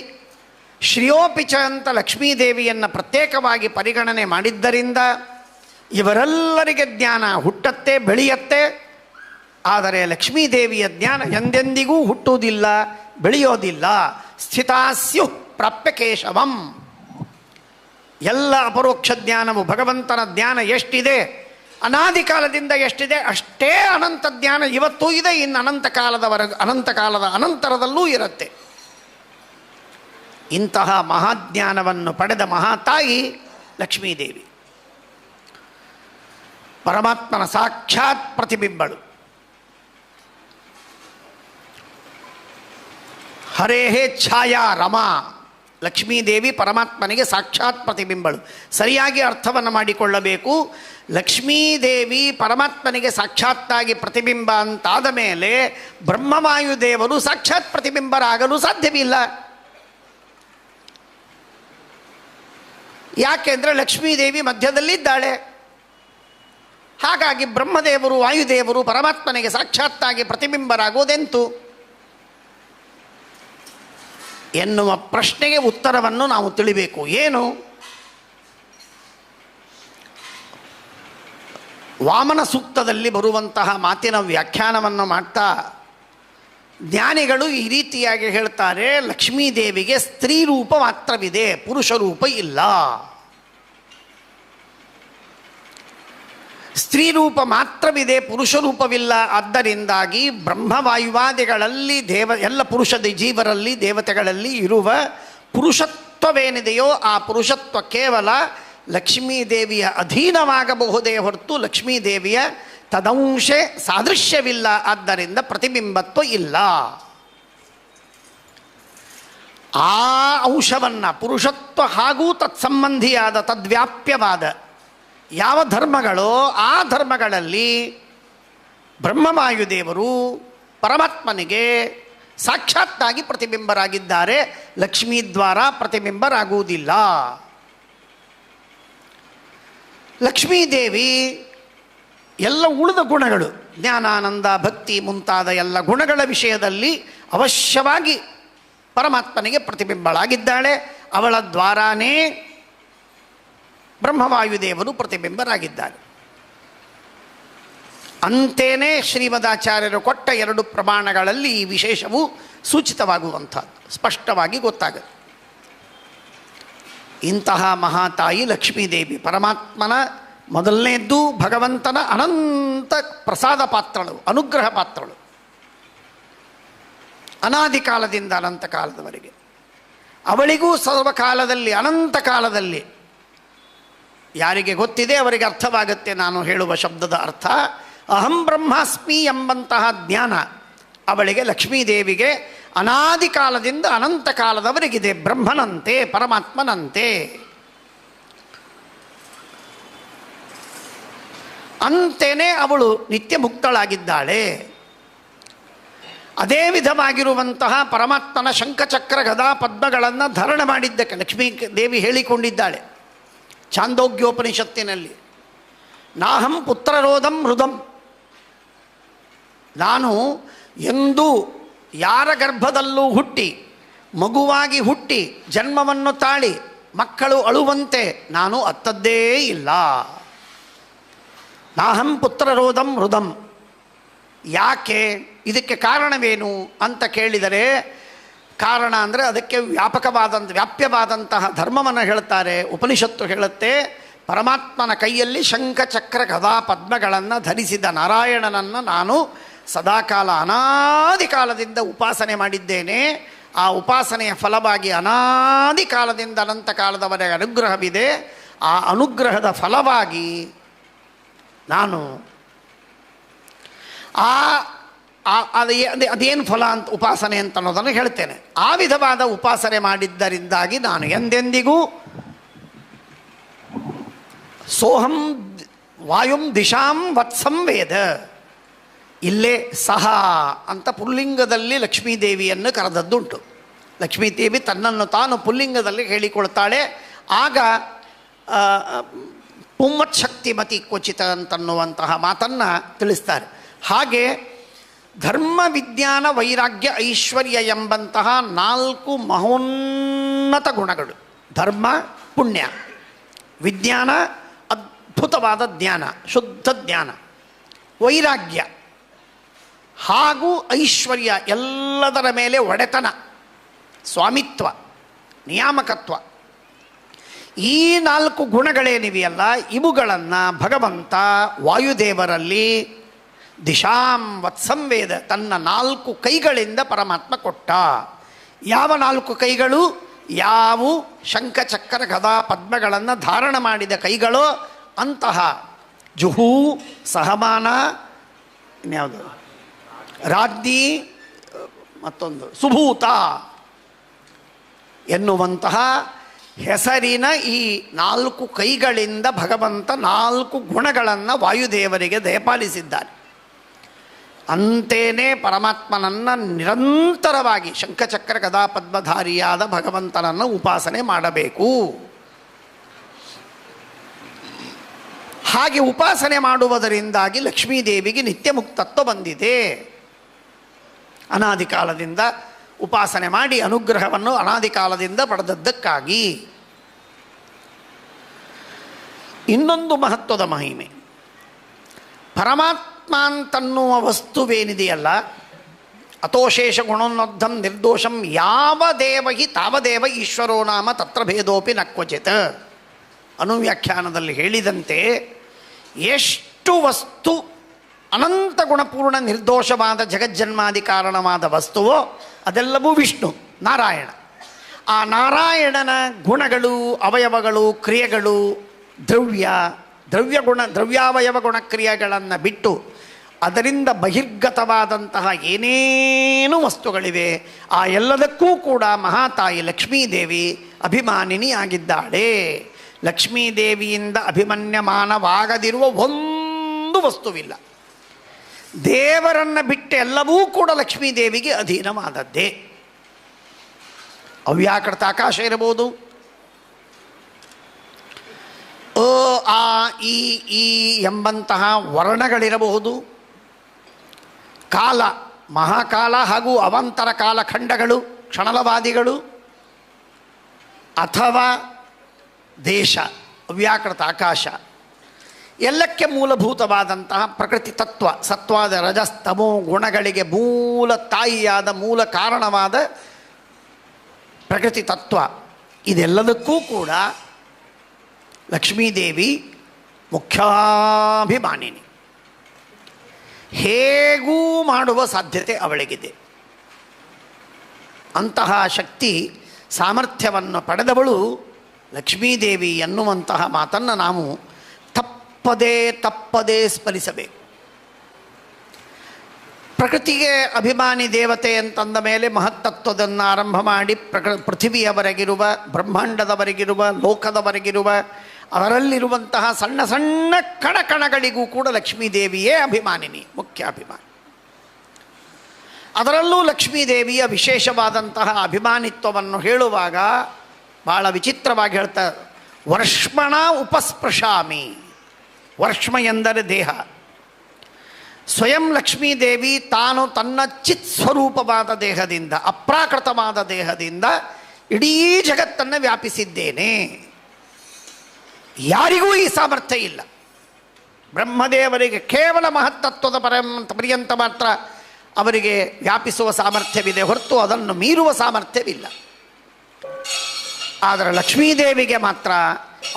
ಶ್ರೇಯೋಪಿಚ ಅಂತ ಲಕ್ಷ್ಮೀದೇವಿಯನ್ನು ಪ್ರತ್ಯೇಕವಾಗಿ ಪರಿಗಣನೆ ಮಾಡಿದ್ದರಿಂದ ಇವರೆಲ್ಲರಿಗೆ ಜ್ಞಾನ ಹುಟ್ಟತ್ತೆ, ಬೆಳೆಯತ್ತೆ. ಆದರೆ ಲಕ್ಷ್ಮೀದೇವಿಯ ಜ್ಞಾನ ಎಂದೆಂದಿಗೂ ಹುಟ್ಟುವುದಿಲ್ಲ, ಬೆಳೆಯೋದಿಲ್ಲ. ಸ್ಥಿತಾಸ್ಯು ಪ್ರಾಪ್ಯ ಕೇಶವಂ. ಎಲ್ಲ ಅಪರೋಕ್ಷ ಜ್ಞಾನವು, ಭಗವಂತನ ಜ್ಞಾನ ಎಷ್ಟಿದೆ ಅನಾದಿ ಕಾಲದಿಂದ ಎಷ್ಟಿದೆ ಅಷ್ಟೇ ಅನಂತ ಜ್ಞಾನ ಇವತ್ತೂ ಇದೆ, ಇನ್ನು ಅನಂತ ಕಾಲದವರೆಗೂ, ಅನಂತ ಕಾಲದ ಅನಂತರದಲ್ಲೂ ಇರುತ್ತೆ. ಇಂತಹ ಮಹಾಜ್ಞಾನವನ್ನು ಪಡೆದ ಮಹಾತಾಯಿ ಲಕ್ಷ್ಮೀದೇವಿ, ಪರಮಾತ್ಮನ ಸಾಕ್ಷಾತ್ ಪ್ರತಿಬಿಂಬಳು. ಹರೇಹೇ ಛಾಯಾ ರಮಾ, ಲಕ್ಷ್ಮೀದೇವಿ ಪರಮಾತ್ಮನಿಗೆ ಸಾಕ್ಷಾತ್ ಪ್ರತಿಬಿಂಬಳು. ಸರಿಯಾಗಿ ಅರ್ಥವನ್ನು ಮಾಡಿಕೊಳ್ಳಬೇಕು. ಲಕ್ಷ್ಮೀದೇವಿ ಪರಮಾತ್ಮನಿಗೆ ಸಾಕ್ಷಾತ್ತಾಗಿ ಪ್ರತಿಬಿಂಬ ಅಂತಾದ ಮೇಲೆ ಬ್ರಹ್ಮವಾಯುದೇವರು ಸಾಕ್ಷಾತ್ ಪ್ರತಿಬಿಂಬರಾಗಲು ಸಾಧ್ಯವಿಲ್ಲ. ಯಾಕೆಂದರೆ ಲಕ್ಷ್ಮೀದೇವಿ ಮಧ್ಯದಲ್ಲಿದ್ದಾಳೆ. ಹಾಗಾಗಿ ಬ್ರಹ್ಮದೇವರು ವಾಯುದೇವರು ಪರಮಾತ್ಮನಿಗೆ ಸಾಕ್ಷಾತ್ತಾಗಿ ಪ್ರತಿಬಿಂಬರಾಗುವುದೆಂತು ಎನ್ನುವ ಪ್ರಶ್ನೆಗೆ ಉತ್ತರವನ್ನು ನಾವು ತಿಳಿಬೇಕು. ಏನು? ವಾಮನ ಸೂಕ್ತದಲ್ಲಿ ಬರುವಂತಹ ಮಾತಿನ ವ್ಯಾಖ್ಯಾನವನ್ನು ಮಾಡ್ತಾ ಜ್ಞಾನಿಗಳು ಈ ರೀತಿಯಾಗಿ ಹೇಳ್ತಾರೆ, ಲಕ್ಷ್ಮೀದೇವಿಗೆ ಸ್ತ್ರೀ ರೂಪ ಮಾತ್ರವಿದೆ, ಪುರುಷ ರೂಪ ಇಲ್ಲ. ಸ್ತ್ರೀ ರೂಪ ಮಾತ್ರವಿದೆ, ಪುರುಷ ರೂಪವಿಲ್ಲ. ಆದ್ದರಿಂದಾಗಿ ಬ್ರಹ್ಮವಾಯುವಾದಿಗಳಲ್ಲಿ ಎಲ್ಲ ಪುರುಷ ಜೀವರಲ್ಲಿ ದೇವತೆಗಳಲ್ಲಿ ಇರುವ ಪುರುಷತ್ವವೇನಿದೆಯೋ ಆ ಪುರುಷತ್ವ ಕೇವಲ ಲಕ್ಷ್ಮೀದೇವಿಯ ಅಧೀನವಾಗಬಹುದೇ ಹೊರತು ಲಕ್ಷ್ಮೀದೇವಿಯ ತದಂಶೆ ಸಾದೃಶ್ಯವಿಲ್ಲ. ಆದ್ದರಿಂದ ಪ್ರತಿಬಿಂಬತ್ವ ಇಲ್ಲ. ಆ ಅಂಶವನ್ನು ಪುರುಷತ್ವ ಹಾಗೂ ತತ್ಸಂಬಂಧಿಯಾದ ತದ್ವ್ಯಾಪ್ಯವಾದ ಯಾವ ಧರ್ಮಗಳೋ ಆ ಧರ್ಮಗಳಲ್ಲಿ ಬ್ರಹ್ಮವಾಯುದೇವರು ಪರಮಾತ್ಮನಿಗೆ ಸಾಕ್ಷಾತ್ತಾಗಿ ಪ್ರತಿಬಿಂಬರಾಗಿದ್ದಾರೆ, ಲಕ್ಷ್ಮೀ ದ್ವಾರ ಪ್ರತಿಬಿಂಬರಾಗುವುದಿಲ್ಲ. ಲಕ್ಷ್ಮೀದೇವಿ ಎಲ್ಲ ಉಳಿದ ಗುಣಗಳು, ಜ್ಞಾನಾನಂದ ಭಕ್ತಿ ಮುಂತಾದ ಎಲ್ಲ ಗುಣಗಳ ವಿಷಯದಲ್ಲಿ ಅವಶ್ಯವಾಗಿ ಪರಮಾತ್ಮನಿಗೆ ಪ್ರತಿಬಿಂಬಳಾಗಿದ್ದಾಳೆ. ಅವಳ ದ್ವಾರಾನೇ ಬ್ರಹ್ಮವಾಯುದೇವರು ಪ್ರತಿಬಿಂಬರಾಗಿದ್ದಾರೆ. ಅಂತೇನೆ ಶ್ರೀಮದಾಚಾರ್ಯರು ಕೊಟ್ಟ 2 ಪ್ರಮಾಣಗಳಲ್ಲಿ ಈ ವಿಶೇಷವು ಸೂಚಿತವಾಗುವಂಥದ್ದು ಸ್ಪಷ್ಟವಾಗಿ ಗೊತ್ತಾಗುತ್ತೆ. ಇಂತಹ ಮಹಾತಾಯಿ ಲಕ್ಷ್ಮೀದೇವಿ ಪರಮಾತ್ಮನ ಮೊದಲನೇದ್ದು ಭಗವಂತನ ಅನಂತ ಪ್ರಸಾದ ಪಾತ್ರಳು, ಅನುಗ್ರಹ ಪಾತ್ರಳು. ಅನಾದಿ ಕಾಲದಿಂದ ಅನಂತ ಕಾಲದವರೆಗೆ ಅವಳಿಗೂ ಸರ್ವಕಾಲದಲ್ಲಿ ಅನಂತ ಕಾಲದಲ್ಲಿ ಯಾರಿಗೆ ಗೊತ್ತಿದೆ ಅವರಿಗೆ ಅರ್ಥವಾಗುತ್ತೆ ನಾನು ಹೇಳುವ ಶಬ್ದದ ಅರ್ಥ. ಅಹಂ ಬ್ರಹ್ಮಾಸ್ಮಿ ಎಂಬಂತಹ ಜ್ಞಾನ ಅವಳಿಗೆ ಲಕ್ಷ್ಮೀದೇವಿಗೆ ಅನಾದಿ ಕಾಲದಿಂದ ಅನಂತ ಕಾಲದವರೆಗಿದೆ. ಬ್ರಹ್ಮನಂತೆ ಪರಮಾತ್ಮನಂತೆ. ಅಂತೇನೆ ಅವಳು ನಿತ್ಯ ಮುಕ್ತಳಾಗಿದ್ದಾಳೆ. ಅದೇ ವಿಧವಾಗಿರುವಂತಹ ಪರಮಾತ್ಮನ ಶಂಖಚಕ್ರ ಗದಾ ಪದ್ಮಗಳನ್ನು ಧಾರಣ ಮಾಡಿದ್ದಕ್ಕೆ ಲಕ್ಷ್ಮೀ ದೇವಿ ಹೇಳಿಕೊಂಡಿದ್ದಾಳೆ ಛಾಂದೋಗ್ಯೋಪನಿಷತ್ತಿನಲ್ಲಿ. ನಾಹಂ ಪುತ್ರರೋಧಂ ಹೃದಂ, ನಾನು ಎಂದೂ ಯಾರ ಗರ್ಭದಲ್ಲೂ ಹುಟ್ಟಿ ಮಗುವಾಗಿ ಹುಟ್ಟಿ ಜನ್ಮವನ್ನು ತಾಳಿ ಮಕ್ಕಳು ಅಳುವಂತೆ ನಾನು ಅತ್ತದ್ದೇ ಇಲ್ಲ. ನಾಹಂ ಪುತ್ರರೋಧಂ ಹೃದಂ. ಯಾಕೆ? ಇದಕ್ಕೆ ಕಾರಣವೇನು ಅಂತ ಕೇಳಿದರೆ, ಕಾರಣ ಅಂದರೆ ಅದಕ್ಕೆ ವ್ಯಾಪ್ಯವಾದಂತಹ ಧರ್ಮವನ್ನು ಹೇಳ್ತಾರೆ. ಉಪನಿಷತ್ತು ಹೇಳುತ್ತೆ, ಪರಮಾತ್ಮನ ಕೈಯಲ್ಲಿ ಶಂಖಚಕ್ರ ಗದಾ ಪದ್ಮಗಳನ್ನು ಧರಿಸಿದ ನಾರಾಯಣನನ್ನು ನಾನು ಸದಾಕಾಲ ಅನಾದಿ ಕಾಲದಿಂದ ಉಪಾಸನೆ ಮಾಡಿದ್ದೇನೆ. ಆ ಉಪಾಸನೆಯ ಫಲವಾಗಿ ಅನಾದಿ ಕಾಲದಿಂದ ಅನಂತ ಕಾಲದವರೆಗೆ ಅನುಗ್ರಹವಿದೆ. ಆ ಅನುಗ್ರಹದ ಫಲವಾಗಿ ನಾನು ಅದೇನು ಫಲ ಅಂತ ಉಪಾಸನೆ ಅಂತ ಅನ್ನೋದನ್ನು ಹೇಳ್ತೇನೆ. ಆ ವಿಧವಾದ ಉಪಾಸನೆ ಮಾಡಿದ್ದರಿಂದಾಗಿ ನಾನು ಎಂದೆಂದಿಗೂ ಸೋಹಂ ವಾಯುಂ ದಿಶಾಂ ವತ್ಸಂ ವೇದ. ಇಲ್ಲೇ ಸಹ ಅಂತ ಪುಲ್ಲಿಂಗದಲ್ಲಿ ಲಕ್ಷ್ಮೀದೇವಿಯನ್ನು ಕರೆದದ್ದುಂಟು. ಲಕ್ಷ್ಮೀದೇವಿ ತನ್ನನ್ನು ತಾನು ಪುಲ್ಲಿಂಗದಲ್ಲಿ ಹೇಳಿಕೊಳ್ತಾಳೆ. ಆಗ ಪುಂವತ್ಶಕ್ತಿಮತಿ ಕ್ವಚಿತ ಅಂತನ್ನುವಂತಹ ಮಾತನ್ನು ತಿಳಿಸ್ತಾರೆ. ಹಾಗೆ ಧರ್ಮ ವಿಜ್ಞಾನ ವೈರಾಗ್ಯ ಐಶ್ವರ್ಯ ಎಂಬಂತಹ 4 ಮಹೋನ್ನತ ಗುಣಗಳು, ಧರ್ಮ ಪುಣ್ಯ, ವಿಜ್ಞಾನ ಅದ್ಭುತವಾದ ಜ್ಞಾನ, ಶುದ್ಧ ಜ್ಞಾನ, ವೈರಾಗ್ಯ ಹಾಗೂ ಐಶ್ವರ್ಯ, ಎಲ್ಲದರ ಮೇಲೆ ಒಡೆತನ, ಸ್ವಾಮಿತ್ವ, ನಿಯಾಮಕತ್ವ, ಈ 4 ಗುಣಗಳೇನಿವೆಯಲ್ಲ ಇವುಗಳನ್ನು ಭಗವಂತ ವಾಯುದೇವರಲ್ಲಿ ದಿಶಾಂ ವತ್ಸಂವೇದ ತನ್ನ 4 ಕೈಗಳಿಂದ ಪರಮಾತ್ಮ ಕೊಟ್ಟ. ಯಾವ 4 ಕೈಗಳು? ಯಾವು ಶಂಖ ಚಕ್ರ ಗದಾ ಪದ್ಮಗಳನ್ನು ಧಾರಣ ಮಾಡಿದ ಕೈಗಳೋ ಅಂತಹ ಜುಹೂ, ಸಹಮಾನ, ಇನ್ಯಾವುದು ರಾಜ್ಞಿ, ಮತ್ತೊಂದು ಸುಭೂತ ಎನ್ನುವಂತಹ ಹೆಸರಿನ ಈ 4 ಕೈಗಳಿಂದ ಭಗವಂತ 4 ಗುಣಗಳನ್ನು ವಾಯುದೇವರಿಗೆ ದಯಪಾಲಿಸಿದ್ದಾನೆ. ಅಂತೇನೇ ಪರಮಾತ್ಮನನ್ನು ನಿರಂತರವಾಗಿ ಶಂಖಚಕ್ರ ಗದಾ ಪದ್ಮಧಾರಿಯಾದ ಭಗವಂತನನ್ನು ಉಪಾಸನೆ ಮಾಡಬೇಕು. ಹಾಗೆ ಉಪಾಸನೆ ಮಾಡುವುದರಿಂದಾಗಿ ಲಕ್ಷ್ಮೀದೇವಿಗೆ ನಿತ್ಯ ಮುಕ್ತತ್ವ ಬಂದಿದೆ. ಅನಾದಿ ಕಾಲದಿಂದ ಉಪಾಸನೆ ಮಾಡಿ ಅನುಗ್ರಹವನ್ನು ಅನಾದಿ ಕಾಲದಿಂದ ಪಡೆದದ್ದಕ್ಕಾಗಿ. ಇನ್ನೊಂದು ಮಹತ್ವದ ಮಹಿಮೆ, ಪರಮಾತ್ಮ ಅಂತನ್ನುವ ವಸ್ತುವೇನಿದೆಯಲ್ಲ, ಅತೋಶೇಷ ಗುಣೋನ್ನೋದ್ಧಂ ನಿರ್ದೋಷಂ ಯಾವ ದೇವಹಿ ತಾವದೇವ ಈಶ್ವರೋ ನಾಮ ತತ್ರ ಭೇದೋಪಿ ನ ಕ್ವಚಿತ್ ಅನುವ್ಯಾಖ್ಯಾನದಲ್ಲಿ ಹೇಳಿದಂತೆ ಎಷ್ಟು ವಸ್ತು ಅನಂತ ಗುಣಪೂರ್ಣ ನಿರ್ದೋಷವಾದ ಜಗಜ್ಜನ್ಮಾದಿ ಕಾರಣವಾದ ವಸ್ತುವೋ ಅದೆಲ್ಲವೂ ವಿಷ್ಣು ನಾರಾಯಣ. ಆ ನಾರಾಯಣನ ಗುಣಗಳು, ಅವಯವಗಳು, ಕ್ರಿಯೆಗಳು, ದ್ರವ್ಯಾವಯವ ಗುಣಕ್ರಿಯೆಗಳನ್ನು ಬಿಟ್ಟು ಅದರಿಂದ ಬಹಿರ್ಗತವಾದಂತಹ ಏನೇನು ವಸ್ತುಗಳಿವೆ ಆ ಎಲ್ಲದಕ್ಕೂ ಕೂಡ ಮಹಾತಾಯಿ ಲಕ್ಷ್ಮೀದೇವಿ ಅಭಿಮಾನಿನಿಯಾಗಿದ್ದಾಳೆ. ಲಕ್ಷ್ಮೀದೇವಿಯಿಂದ ಅಭಿಮನ್ಯಮಾನವಾಗದಿರುವ ಒಂದು ವಸ್ತುವಿಲ್ಲ. ದೇವರನ್ನು ಬಿಟ್ಟು ಎಲ್ಲವೂ ಕೂಡ ಲಕ್ಷ್ಮೀದೇವಿಗೆ ಅಧೀನವಾದದ್ದೇ. ಅವ್ಯಾಕೃತ ಆಕಾಶ ಇರಬಹುದು, ಅ ಆ ಇ ಈ ಎಂಬಂತಹ ವರ್ಣಗಳಿರಬಹುದು, ಕಾಲ ಮಹಾಕಾಲ ಹಾಗೂ ಅವಾಂತರ ಕಾಲಖಂಡಗಳು ಕ್ಷಣಲವಾದಿಗಳು, ಅಥವಾ ದೇಶ ಅವ್ಯಾಕೃತ ಆಕಾಶ, ಎಲ್ಲಕ್ಕೆ ಮೂಲಭೂತವಾದಂತಹ ಪ್ರಕೃತಿ ತತ್ವ ಸತ್ವಾದ ರಜಸ್ತಮೋ ಗುಣಗಳಿಗೆ ಮೂಲ ತಾಯಿಯಾದ ಮೂಲ ಕಾರಣವಾದ ಪ್ರಕೃತಿ ತತ್ವ, ಇದೆಲ್ಲದಕ್ಕೂ ಕೂಡ ಲಕ್ಷ್ಮೀದೇವಿ ಮುಖ್ಯಾಭಿಮಾನಿನಿ. ಹೇಗೂ ಮಾಡುವ ಸಾಧ್ಯತೆ ಅವಳಿಗಿದೆ. ಅಂತಹ ಶಕ್ತಿ ಸಾಮರ್ಥ್ಯವನ್ನು ಪಡೆದವಳು ಲಕ್ಷ್ಮೀದೇವಿ ಎನ್ನುವಂತಹ ಮಾತನ್ನು ನಾವು ತಪ್ಪದೇ ಸ್ಮರಿಸಬೇಕು. ಪ್ರಕೃತಿಗೆ ಅಭಿಮಾನಿ ದೇವತೆ ಅಂತಂದ ಮೇಲೆ ಮಹತ್ತತ್ವದನ್ನು ಆರಂಭ ಮಾಡಿ ಪೃಥಿವಿಯವರೆಗಿರುವ, ಬ್ರಹ್ಮಾಂಡದವರೆಗಿರುವ, ಲೋಕದವರೆಗಿರುವ ಅವರಲ್ಲಿರುವಂತಹ ಸಣ್ಣ ಸಣ್ಣ ಕಣಕಣಗಳಿಗೂ ಕೂಡ ಲಕ್ಷ್ಮೀದೇವಿಯೇ ಅಭಿಮಾನಿನಿ, ಮುಖ್ಯ ಅಭಿಮಾನಿ. ಅದರಲ್ಲೂ ಲಕ್ಷ್ಮೀದೇವಿಯ ವಿಶೇಷವಾದಂತಹ ಅಭಿಮಾನಿತ್ವವನ್ನು ಹೇಳುವಾಗ ಭಾಳ ವಿಚಿತ್ರವಾಗಿ ಹೇಳ್ತಾರೆ. ವರ್ಷಮಣ ಉಪಸ್ಪೃಶಾಮಿ. ವರ್ಷಮ ಎಂದರೆ ದೇಹ. ಸ್ವಯಂ ಲಕ್ಷ್ಮೀದೇವಿ ತಾನು ತನ್ನ ಚಿತ್ ಸ್ವರೂಪವಾದ ದೇಹದಿಂದ, ಅಪ್ರಾಕೃತವಾದ ದೇಹದಿಂದ ಇಡೀ ಜಗತ್ತನ್ನು ವ್ಯಾಪಿಸಿದ್ದೇನೆ. ಯಾರಿಗೂ ಈ ಸಾಮರ್ಥ್ಯ ಇಲ್ಲ. ಬ್ರಹ್ಮದೇವರಿಗೆ ಕೇವಲ ಮಹತ್ತತ್ವದ ಪರ್ಯಂತ ಮಾತ್ರ ಅವರಿಗೆ ವ್ಯಾಪಿಸುವ ಸಾಮರ್ಥ್ಯವಿದೆ ಹೊರತು ಅದನ್ನು ಮೀರುವ ಸಾಮರ್ಥ್ಯವಿಲ್ಲ. ಆದರೆ ಲಕ್ಷ್ಮೀದೇವಿಗೆ ಮಾತ್ರ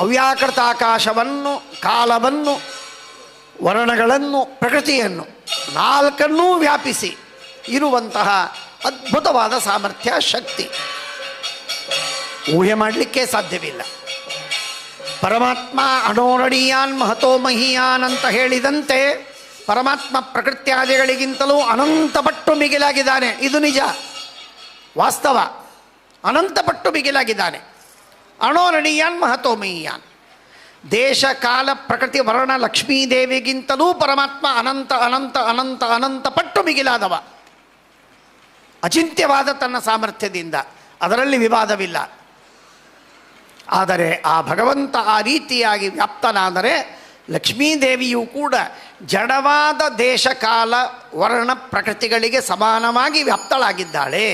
ಅವ್ಯಾಕೃತ ಆಕಾಶವನ್ನು, ಕಾಲವನ್ನು, ವರ್ಣಗಳನ್ನು, ಪ್ರಕೃತಿಯನ್ನು ನಾಲ್ಕನ್ನೂ ವ್ಯಾಪಿಸಿ ಇರುವಂತಹ ಅದ್ಭುತವಾದ ಸಾಮರ್ಥ್ಯ, ಶಕ್ತಿ ಊಹೆ ಮಾಡಲಿಕ್ಕೆ ಸಾಧ್ಯವಿಲ್ಲ. ಪರಮಾತ್ಮ ಅಣೋರಣೀಯಾನ್ ಮಹತೋ ಮಹೀಯಾನ್ ಅಂತ ಹೇಳಿದಂತೆ ಪರಮಾತ್ಮ ಪ್ರಕೃತ್ಯಾದಿಗಳಿಗಿಂತಲೂ ಅನಂತಪಟ್ಟು ಮಿಗಿಲಾಗಿದ್ದಾನೆ. ಇದು ನಿಜ, ವಾಸ್ತವ. ಅನಂತಪಟ್ಟು ಮಿಗಿಲಾಗಿದ್ದಾನೆ. ಅಣೋರಣೀಯಾನ್ ಮಹತೋ ಮಹೀಯಾನ್. ದೇಶ ಕಾಲ ಪ್ರಕೃತಿ ವರ್ಣ ಲಕ್ಷ್ಮೀದೇವಿಗಿಂತಲೂ ಪರಮಾತ್ಮ ಅನಂತ ಅನಂತ ಅನಂತ ಅನಂತ ಪಟ್ಟು ಮಿಗಿಲಾದವ, ಅಚಿಂತ್ಯವಾದ ತನ್ನ ಸಾಮರ್ಥ್ಯದಿಂದ. ಅದರಲ್ಲಿ ವಿವಾದವಿಲ್ಲ. ಆದರೆ ಆ ಭಗವಂತ ಆ ರೀತಿಯಾಗಿ ವ್ಯಾಪ್ತನಾದರೆ ಲಕ್ಷ್ಮೀದೇವಿಯೂ ಕೂಡ ಜಡವಾದ ದೇಶ ಕಾಲ ವರ್ಣ ಪ್ರಕೃತಿಗಳಿಗೆ ಸಮಾನವಾಗಿ ವ್ಯಾಪ್ತಳಾಗಿದ್ದಾಳೆ.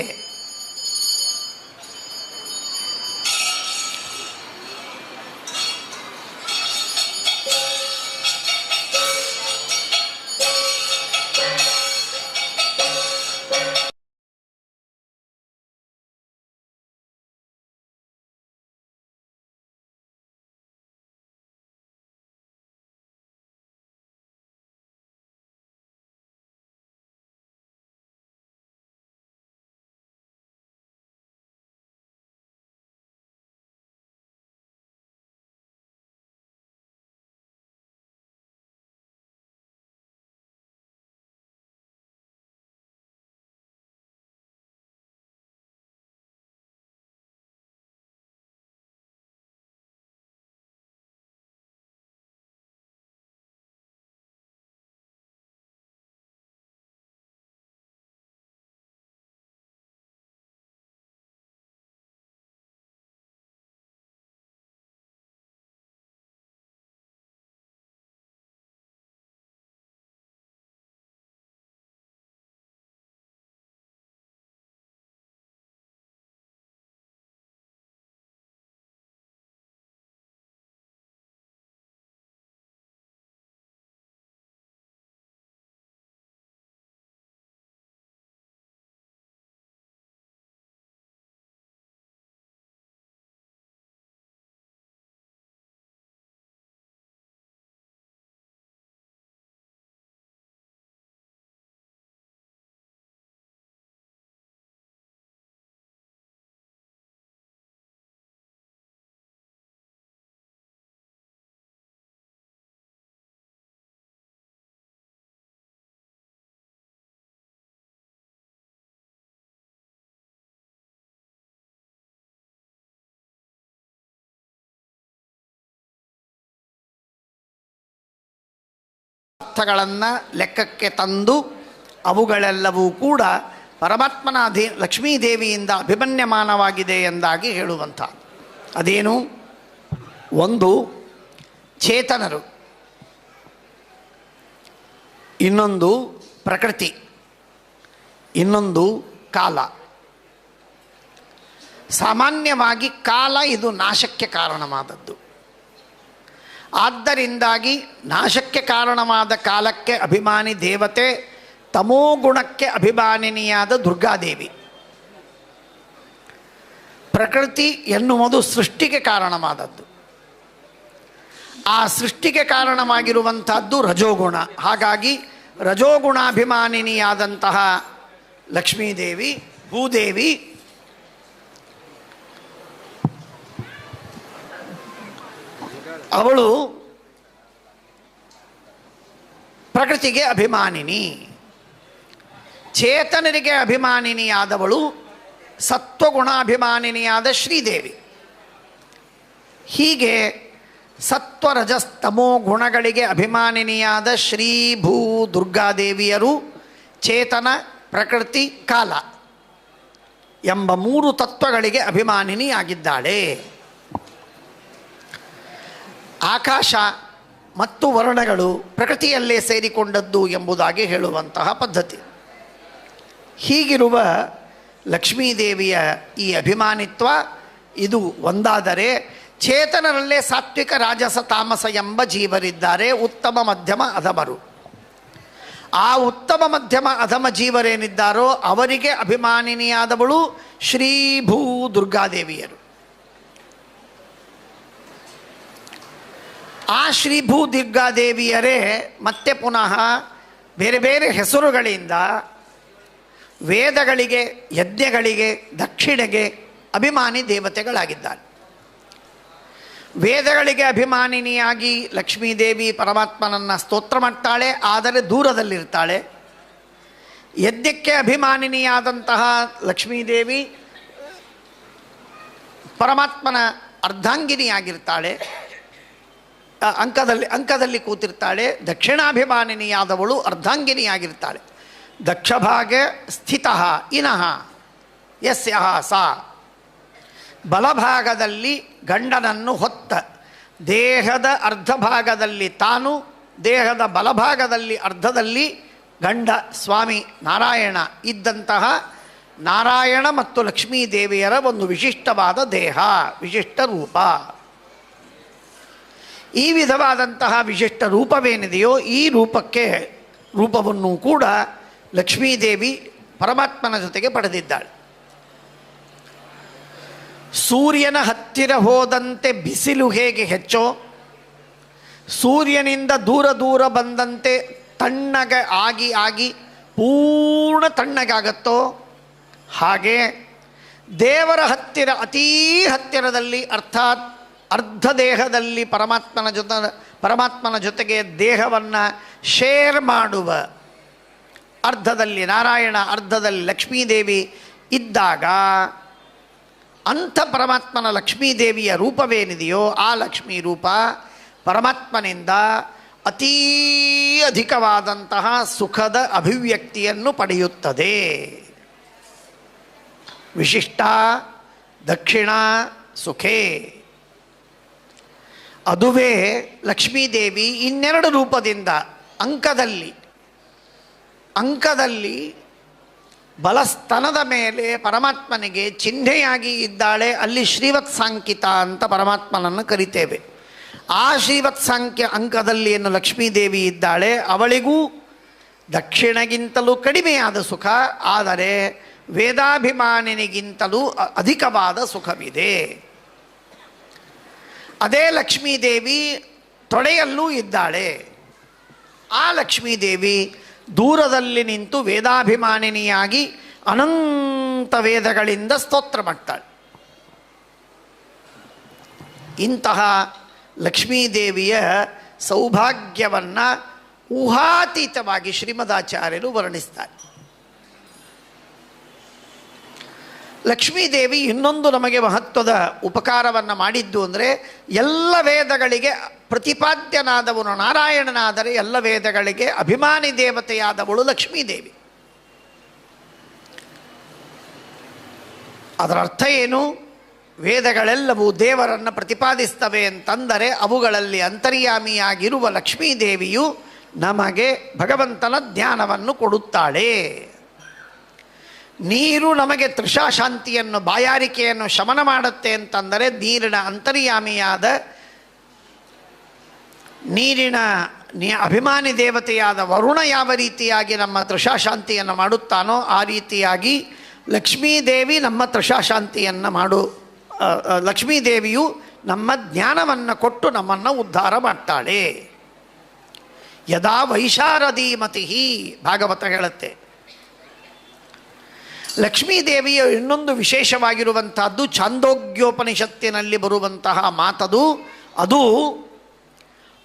ಅರ್ಥಗಳನ್ನು ಲೆಕ್ಕಕ್ಕೆ ತಂದು ಅವುಗಳೆಲ್ಲವೂ ಕೂಡ ಪರಮಾತ್ಮನ ಲಕ್ಷ್ಮೀದೇವಿಯಿಂದ ಅಭಿಮನ್ಯಮಾನವಾಗಿದೆ ಎಂದಾಗಿ ಹೇಳುವಂಥ. ಅದೇನು? ಒಂದು ಚೇತನರು, ಇನ್ನೊಂದು ಪ್ರಕೃತಿ, ಇನ್ನೊಂದು ಕಾಲ. ಸಾಮಾನ್ಯವಾಗಿ ಕಾಲ ಇದು ನಾಶಕ್ಕೆ ಕಾರಣವಾದದ್ದು. ಆದ್ದರಿಂದಾಗಿ ನಾಶಕ್ಕೆ ಕಾರಣವಾದ ಕಾಲಕ್ಕೆ ಅಭಿಮಾನಿ ದೇವತೆ ತಮೋಗುಣಕ್ಕೆ ಅಭಿಮಾನಿನಿಯಾದ ದುರ್ಗಾದೇವಿ. ಪ್ರಕೃತಿ ಎನ್ನುವುದು ಸೃಷ್ಟಿಗೆ ಕಾರಣವಾದದ್ದು. ಆ ಸೃಷ್ಟಿಗೆ ಕಾರಣವಾಗಿರುವಂಥದ್ದು ರಜೋಗುಣ. ಹಾಗಾಗಿ ರಜೋಗುಣಾಭಿಮಾನಿನಿಯಾದಂತಹ ಲಕ್ಷ್ಮೀದೇವಿ, ಭೂದೇವಿ ಅವಳು ಪ್ರಕೃತಿಗೆ ಅಭಿಮಾನಿನಿ. ಚೇತನರಿಗೆ ಅಭಿಮಾನಿನಿಯಾದವಳು ಸತ್ವಗುಣಾಭಿಮಾನಿನಿಯಾದ ಶ್ರೀದೇವಿ. ಹೀಗೆ ಸತ್ವರಜಸ್ತಮೋ ಗುಣಗಳಿಗೆ ಅಭಿಮಾನಿನಿಯಾದ ಶ್ರೀ ಭೂ ದುರ್ಗಾದೇವಿಯರು ಚೇತನ, ಪ್ರಕೃತಿ, ಕಾಲ ಎಂಬ ಮೂರು ತತ್ವಗಳಿಗೆ ಅಭಿಮಾನಿನಿಯಾಗಿದ್ದಾಳೆ. ಆಕಾಶ ಮತ್ತು ವರ್ಣಗಳು ಪ್ರಕೃತಿಯಲ್ಲೇ ಸೇರಿಕೊಂಡದ್ದು ಎಂಬುದಾಗಿ ಹೇಳುವಂತಹ ಪದ್ಧತಿ. ಹೀಗಿರುವ ಲಕ್ಷ್ಮೀದೇವಿಯ ಈ ಅಭಿಮಾನಿತ್ವ ಇದು ಒಂದಾದರೆ, ಚೇತನರಲ್ಲೇ ಸಾತ್ವಿಕ, ರಾಜಸ, ತಾಮಸ ಎಂಬ ಜೀವರಿದ್ದಾರೆ, ಉತ್ತಮ, ಮಧ್ಯಮ, ಅಧಮರು. ಆ ಉತ್ತಮ, ಮಧ್ಯಮ, ಅಧಮ ಜೀವರೇನಿದ್ದಾರೋ ಅವರಿಗೆ ಅಭಿಮಾನಿನಿಯಾದವಳು ಶ್ರೀ ಭೂ ದುರ್ಗಾದೇವಿಯರು. ಆ ಶ್ರೀ ಭೂ ದುರ್ಗಾದೇವಿಯರೇ ಮತ್ತೆ ಪುನಃ ಬೇರೆ ಬೇರೆ ಹೆಸರುಗಳಿಂದ ವೇದಗಳಿಗೆ, ಯಜ್ಞಗಳಿಗೆ, ದಕ್ಷಿಣೆಗೆ ಅಭಿಮಾನಿ ದೇವತೆಗಳಾಗಿದ್ದಾರೆ. ವೇದಗಳಿಗೆ ಅಭಿಮಾನಿನಿಯಾಗಿ ಲಕ್ಷ್ಮೀದೇವಿ ಪರಮಾತ್ಮನನ್ನು ಸ್ತೋತ್ರ ಮಾಡ್ತಾಳೆ, ಆದರೆ ದೂರದಲ್ಲಿರ್ತಾಳೆ. ಯಜ್ಞಕ್ಕೆ ಅಭಿಮಾನಿನಿಯಾದಂತಹ ಲಕ್ಷ್ಮೀದೇವಿ ಪರಮಾತ್ಮನ ಅರ್ಧಾಂಗಿನಿಯಾಗಿರ್ತಾಳೆ, ಅಂಕದಲ್ಲಿ ಕೂತಿರ್ತಾಳೆ. ದಕ್ಷಿಣಾಭಿಮಾನಿನಿಯಾದವಳು ಅರ್ಧಾಂಗಿನಿಯಾಗಿರ್ತಾಳೆ. ದಕ್ಷಭಾಗೆ ಸ್ಥಿತಃ ಇನಃ ಯಸ್ಯಃ ಸಾ. ಬಲಭಾಗದಲ್ಲಿ ಗಂಡನನ್ನು ಹೊತ್ತ, ದೇಹದ ಅರ್ಧ ಭಾಗದಲ್ಲಿ ತಾನು, ದೇಹದ ಬಲಭಾಗದಲ್ಲಿ ಅರ್ಧದಲ್ಲಿ ಗಂಡ ಸ್ವಾಮಿ ನಾರಾಯಣ ಇದ್ದಂತಹ ನಾರಾಯಣ ಮತ್ತು ಲಕ್ಷ್ಮೀದೇವಿಯರ ಒಂದು ವಿಶಿಷ್ಟವಾದ ದೇಹ, ವಿಶಿಷ್ಟ ರೂಪ. ಈ ವಿಧವಾದಂತಹ ವಿಶಿಷ್ಟ ರೂಪವೇನಿದೆಯೋ ಈ ರೂಪವನ್ನು ಕೂಡ ಲಕ್ಷ್ಮೀದೇವಿ ಪರಮಾತ್ಮನ ಜೊತೆಗೆ ಪಡೆದಿದ್ದಾಳೆ. ಸೂರ್ಯನ ಹತ್ತಿರ ಹೋದಂತೆ ಬಿಸಿಲು ಹೇಗೆ ಹೆಚ್ಚೋ, ಸೂರ್ಯನಿಂದ ದೂರ ದೂರ ಬಂದಂತೆ ತಣ್ಣಗೆ ಆಗಿ ಪೂರ್ಣ ತಣ್ಣಗಾಗತ್ತೋ ಹಾಗೆ ದೇವರ ಹತ್ತಿರ, ಅತೀ ಹತ್ತಿರದಲ್ಲಿ, ಅರ್ಥಾತ್ ಅರ್ಧ ದೇಹದಲ್ಲಿ ಪರಮಾತ್ಮನ ಜೊತೆಗೆ ದೇಹವನ್ನು ಶೇರ್ ಮಾಡುವ, ಅರ್ಧದಲ್ಲಿ ನಾರಾಯಣ, ಅರ್ಧದಲ್ಲಿ ಲಕ್ಷ್ಮೀದೇವಿ ಇದ್ದಾಗ ಅಂಥ ಪರಮಾತ್ಮನ ಲಕ್ಷ್ಮೀದೇವಿಯ ರೂಪವೇನಿದೆಯೋ ಆ ಲಕ್ಷ್ಮೀ ರೂಪ ಪರಮಾತ್ಮನಿಂದ ಅತೀ ಅಧಿಕವಾದಂತಹ ಸುಖದ ಅಭಿವ್ಯಕ್ತಿಯನ್ನು ಪಡೆಯುತ್ತದೆ. ವಿಶಿಷ್ಟ ದಕ್ಷಿಣ ಸುಖೇ. ಅದುವೇ ಲಕ್ಷ್ಮೀದೇವಿ ಇನ್ನೆರಡು ರೂಪದಿಂದ ಅಂಕದಲ್ಲಿ ಬಲಸ್ತನದ ಮೇಲೆ ಪರಮಾತ್ಮನಿಗೆ ಚಿಹ್ನೆಯಾಗಿ ಇದ್ದಾಳೆ. ಅಲ್ಲಿ ಶ್ರೀವತ್ಸಾಂಕಿತ ಅಂತ ಪರಮಾತ್ಮನನ್ನು ಕರಿತೇವೆ. ಆ ಶ್ರೀವತ್ಸಾಂಕ್ಯ ಅಂಕದಲ್ಲಿ ಏನು ಲಕ್ಷ್ಮೀದೇವಿ ಇದ್ದಾಳೆ, ಅವಳಿಗೂ ದಕ್ಷಿಣಗಿಂತಲೂ ಕಡಿಮೆಯಾದ ಸುಖ, ಆದರೆ ವೇದಾಭಿಮಾನಿನಿಗಿಂತಲೂ ಅಧಿಕವಾದ ಸುಖವಿದೆ. ಅದೇ ಲಕ್ಷ್ಮೀದೇವಿ ತೊಡೆಯಲ್ಲೂ ಇದ್ದಾಳೆ. ಆ ಲಕ್ಷ್ಮೀದೇವಿ ದೂರದಲ್ಲಿ ನಿಂತು ವೇದಾಭಿಮಾನಿನಿಯಾಗಿ ಅನಂತ ವೇದಗಳಿಂದ ಸ್ತೋತ್ರ ಮಾಡ್ತಾಳೆ. ಇಂತಹ ಲಕ್ಷ್ಮೀದೇವಿಯ ಸೌಭಾಗ್ಯವನ್ನು ಊಹಾತೀತವಾಗಿ ಶ್ರೀಮದಾಚಾರ್ಯರು ವರ್ಣಿಸ್ತಾರೆ. ಲಕ್ಷ್ಮೀದೇವಿ ಇನ್ನೊಂದು ನಮಗೆ ಮಹತ್ವದ ಉಪಕಾರವನ್ನು ಮಾಡಿದ್ದು ಅಂದರೆ, ಎಲ್ಲ ವೇದಗಳಿಗೆ ಪ್ರತಿಪಾದ್ಯನಾದವನು ನಾರಾಯಣನಾದರೆ ಎಲ್ಲ ವೇದಗಳಿಗೆ ಅಭಿಮಾನಿ ದೇವತೆಯಾದವಳು ಲಕ್ಷ್ಮೀದೇವಿ. ಅದರ ಅರ್ಥ ಏನು? ವೇದಗಳೆಲ್ಲವೂ ದೇವರನ್ನು ಪ್ರತಿಪಾದಿಸ್ತವೆ ಅಂತಂದರೆ ಅವುಗಳಲ್ಲಿ ಅಂತರ್ಯಾಮಿಯಾಗಿರುವ ಲಕ್ಷ್ಮೀದೇವಿಯು ನಮಗೆ ಭಗವಂತನ ಜ್ಞಾನವನ್ನು ಕೊಡುತ್ತಾಳೆ. ನೀರು ನಮಗೆ ತೃಷಾಶಾಂತಿಯನ್ನು, ಬಾಯಾರಿಕೆಯನ್ನು ಶಮನ ಮಾಡುತ್ತೆ ಅಂತಂದರೆ ನೀರಿನ ಅಂತರ್ಯಾಮಿಯಾದ ನೀರಿನ ಅಭಿಮಾನಿ ದೇವತೆಯಾದ ವರುಣ ಯಾವ ರೀತಿಯಾಗಿ ನಮ್ಮ ತೃಷಾಶಾಂತಿಯನ್ನು ಮಾಡುತ್ತಾನೋ ಆ ರೀತಿಯಾಗಿ ಲಕ್ಷ್ಮೀದೇವಿ ನಮ್ಮ ತೃಷಾಶಾಂತಿಯನ್ನು ಲಕ್ಷ್ಮೀದೇವಿಯು ನಮ್ಮ ಜ್ಞಾನವನ್ನು ಕೊಟ್ಟು ನಮ್ಮನ್ನು ಉದ್ಧಾರ ಮಾಡ್ತಾಳೆ. ಯದಾ ವೈಶಾರದೀಮತಿ ಭಾಗವತ ಹೇಳುತ್ತೆ. ಲಕ್ಷ್ಮೀದೇವಿಯ ಇನ್ನೊಂದು ವಿಶೇಷವಾಗಿರುವಂತಹದ್ದು ಛಾಂದೋಗ್ಯೋಪನಿಷತ್ತಿನಲ್ಲಿ ಬರುವಂತಹ ಮಾತದು. ಅದು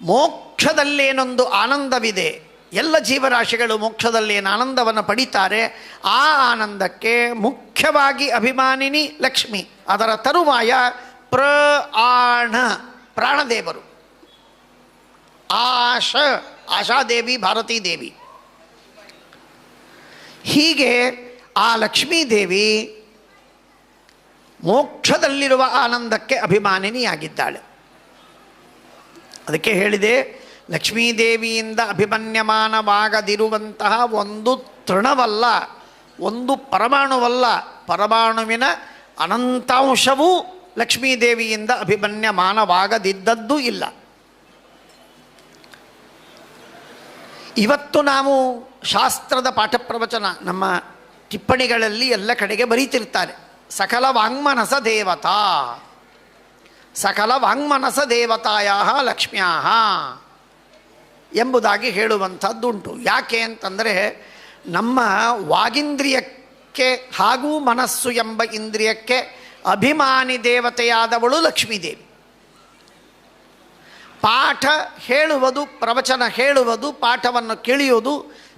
ಮೋಕ್ಷದಲ್ಲೇನೊಂದು ಆನಂದವಿದೆ, ಎಲ್ಲ ಜೀವರಾಶಿಗಳು ಮೋಕ್ಷದಲ್ಲೇನು ಆನಂದವನ್ನು ಪಡಿತಾರೆ, ಆ ಆನಂದಕ್ಕೆ ಮುಖ್ಯವಾಗಿ ಅಭಿಮಾನಿನಿ ಲಕ್ಷ್ಮಿ. ಅದರ ತರುವಾಯ ಪ್ರಾಣದೇವರು, ಆಶಾದೇವಿ, ಭಾರತೀ ದೇವಿ. ಹೀಗೆ ಆ ಲಕ್ಷ್ಮೀದೇವಿ ಮೋಕ್ಷದಲ್ಲಿರುವ ಆನಂದಕ್ಕೆ ಅಭಿಮಾನಿನಿಯಾಗಿದ್ದಾಳೆ. ಅದಕ್ಕೆ ಹೇಳಿದೆ, ಲಕ್ಷ್ಮೀದೇವಿಯಿಂದ ಅಭಿಮನ್ಯಮಾನವಾಗದಿರುವಂತಹ ಒಂದು ತೃಣವಲ್ಲ, ಒಂದು ಪರಮಾಣುವಲ್ಲ, ಪರಮಾಣುವಿನ ಅನಂತಾಂಶವೂ ಲಕ್ಷ್ಮೀದೇವಿಯಿಂದ ಅಭಿಮನ್ಯಮಾನವಾಗದಿದ್ದದ್ದು ಇಲ್ಲ. ಇವತ್ತು ನಾವು ಶಾಸ್ತ್ರದ ಪಾಠ ಪ್ರವಚನ ನಮ್ಮ ಟಿಪ್ಪಣಿಗಳಲ್ಲಿ ಎಲ್ಲ ಕಡೆಗೆ ಬರೀತಿರ್ತಾರೆ, ಸಕಲ ವಾಂಗ್ಮನಸ ದೇವತಾ, ಸಕಲ ವಾಂಗ್ಮನಸ ದೇವತಾಯ ಲಕ್ಷ್ಮ್ಯಾ ಎಂಬುದಾಗಿ ಹೇಳುವಂಥದ್ದುಂಟು. ಯಾಕೆ ಅಂತಂದರೆ, ನಮ್ಮ ವಾಗೀಂದ್ರಿಯಕ್ಕೆ ಹಾಗೂ ಮನಸ್ಸು ಎಂಬ ಇಂದ್ರಿಯಕ್ಕೆ ಅಭಿಮಾನಿ ದೇವತೆಯಾದವಳು ಲಕ್ಷ್ಮೀದೇವಿ. ಪಾಠ ಹೇಳುವುದು, ಪ್ರವಚನ ಹೇಳುವುದು, ಪಾಠವನ್ನು ಕೇಳಿಯುವುದು,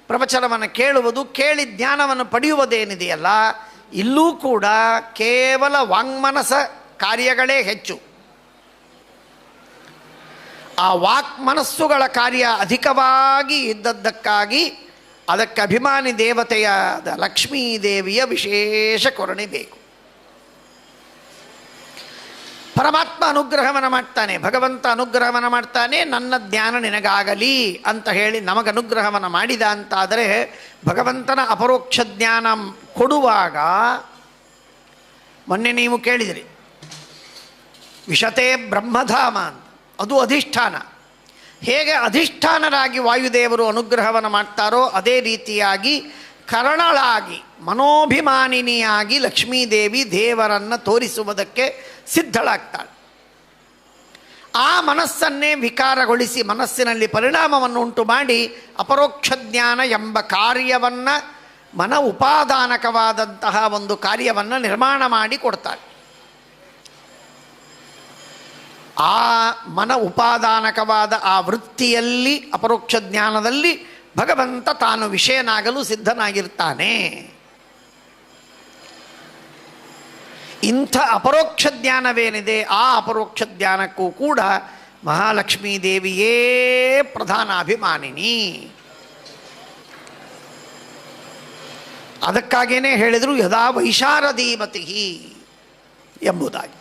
ಪ್ರವಚನವನ್ನು ಕೇಳುವುದು, ಕೇಳಿ ಜ್ಞಾನವನ್ನು ಪಡೆಯುವುದೇನಿದೆಯಲ್ಲ, ಇಲ್ಲೂ ಕೂಡ ಕೇವಲ ವಾಂಗ್ಮನಸ ಕಾರ್ಯಗಳೇ ಹೆಚ್ಚು. ಆ ವಾಕ್ ಮನಸ್ಸುಗಳ ಕಾರ್ಯ ಅಧಿಕವಾಗಿ ಇದ್ದದ್ದಕ್ಕಾಗಿ ಅದಕ್ಕೆ ಅಭಿಮಾನಿ ದೇವತೆಯಾದ ಲಕ್ಷ್ಮೀದೇವಿಯ ವಿಶೇಷ ಕರುಣೆ ಬೇಕು. ಪರಮಾತ್ಮ ಅನುಗ್ರಹವನ್ನು ಮಾಡ್ತಾನೆ, ಭಗವಂತ ಅನುಗ್ರಹವನ್ನು ಮಾಡ್ತಾನೆ, ನನ್ನ ಜ್ಞಾನ ನಿನಗಾಗಲಿ ಅಂತ ಹೇಳಿ ನಮಗನುಗ್ರಹವನ್ನು ಮಾಡಿದ ಅಂತಾದರೆ, ಭಗವಂತನ ಅಪರೋಕ್ಷ ಜ್ಞಾನ ಕೊಡುವಾಗ ಮೊನ್ನೆ ನೀವು ಕೇಳಿದಿರಿ, ವಿಶತೆ ಬ್ರಹ್ಮಧಾಮ ಅಂತ, ಅದು ಅಧಿಷ್ಠಾನ. ಹೇಗೆ ಅಧಿಷ್ಠಾನರಾಗಿ ವಾಯುದೇವರು ಅನುಗ್ರಹವನ್ನು ಮಾಡ್ತಾರೋ ಅದೇ ರೀತಿಯಾಗಿ ಕರಣಳಾಗಿ ಮನೋಭಿಮಾನಿನಿಯಾಗಿ ಲಕ್ಷ್ಮೀದೇವಿ ದೇವರನ್ನು ತೋರಿಸುವುದಕ್ಕೆ ಸಿದ್ಧಳಾಗ್ತಾಳೆ. ಆ ಮನಸ್ಸನ್ನೇ ವಿಕಾರಗೊಳಿಸಿ ಮನಸ್ಸಿನಲ್ಲಿ ಪರಿಣಾಮವನ್ನು ಉಂಟು ಮಾಡಿ ಅಪರೋಕ್ಷ ಜ್ಞಾನ ಎಂಬ ಕಾರ್ಯವನ್ನು, ಮನ ಉಪಾದಾನಕವಾದಂತಹ ಒಂದು ಕಾರ್ಯವನ್ನು ನಿರ್ಮಾಣ ಮಾಡಿ ಕೊಡ್ತಾಳೆ. ಆ ಮನ ಉಪಾದಾನಕವಾದ ಆ ವೃತ್ತಿಯಲ್ಲಿ, ಅಪರೋಕ್ಷ ಜ್ಞಾನದಲ್ಲಿ ಭಗವಂತ ತಾನು ವಿಷಯನಾಗಲು ಸಿದ್ಧನಾಗಿರ್ತಾನೆ. ಇಂಥ ಅಪರೋಕ್ಷ ಜ್ಞಾನವೇನಿದೆ, ಆ ಅಪರೋಕ್ಷ ಜ್ಞಾನಕ್ಕೂ ಕೂಡ ಮಹಾಲಕ್ಷ್ಮೀ ದೇವಿಯೇ ಪ್ರಧಾನ ಅಭಿಮಾನಿನಿ. ಅದಕ್ಕಾಗೇನೆ ಹೇಳಿದರು ಯದಾ ವೈಶಾರದೀಮತಿ ಎಂಬುದಾಗಿ.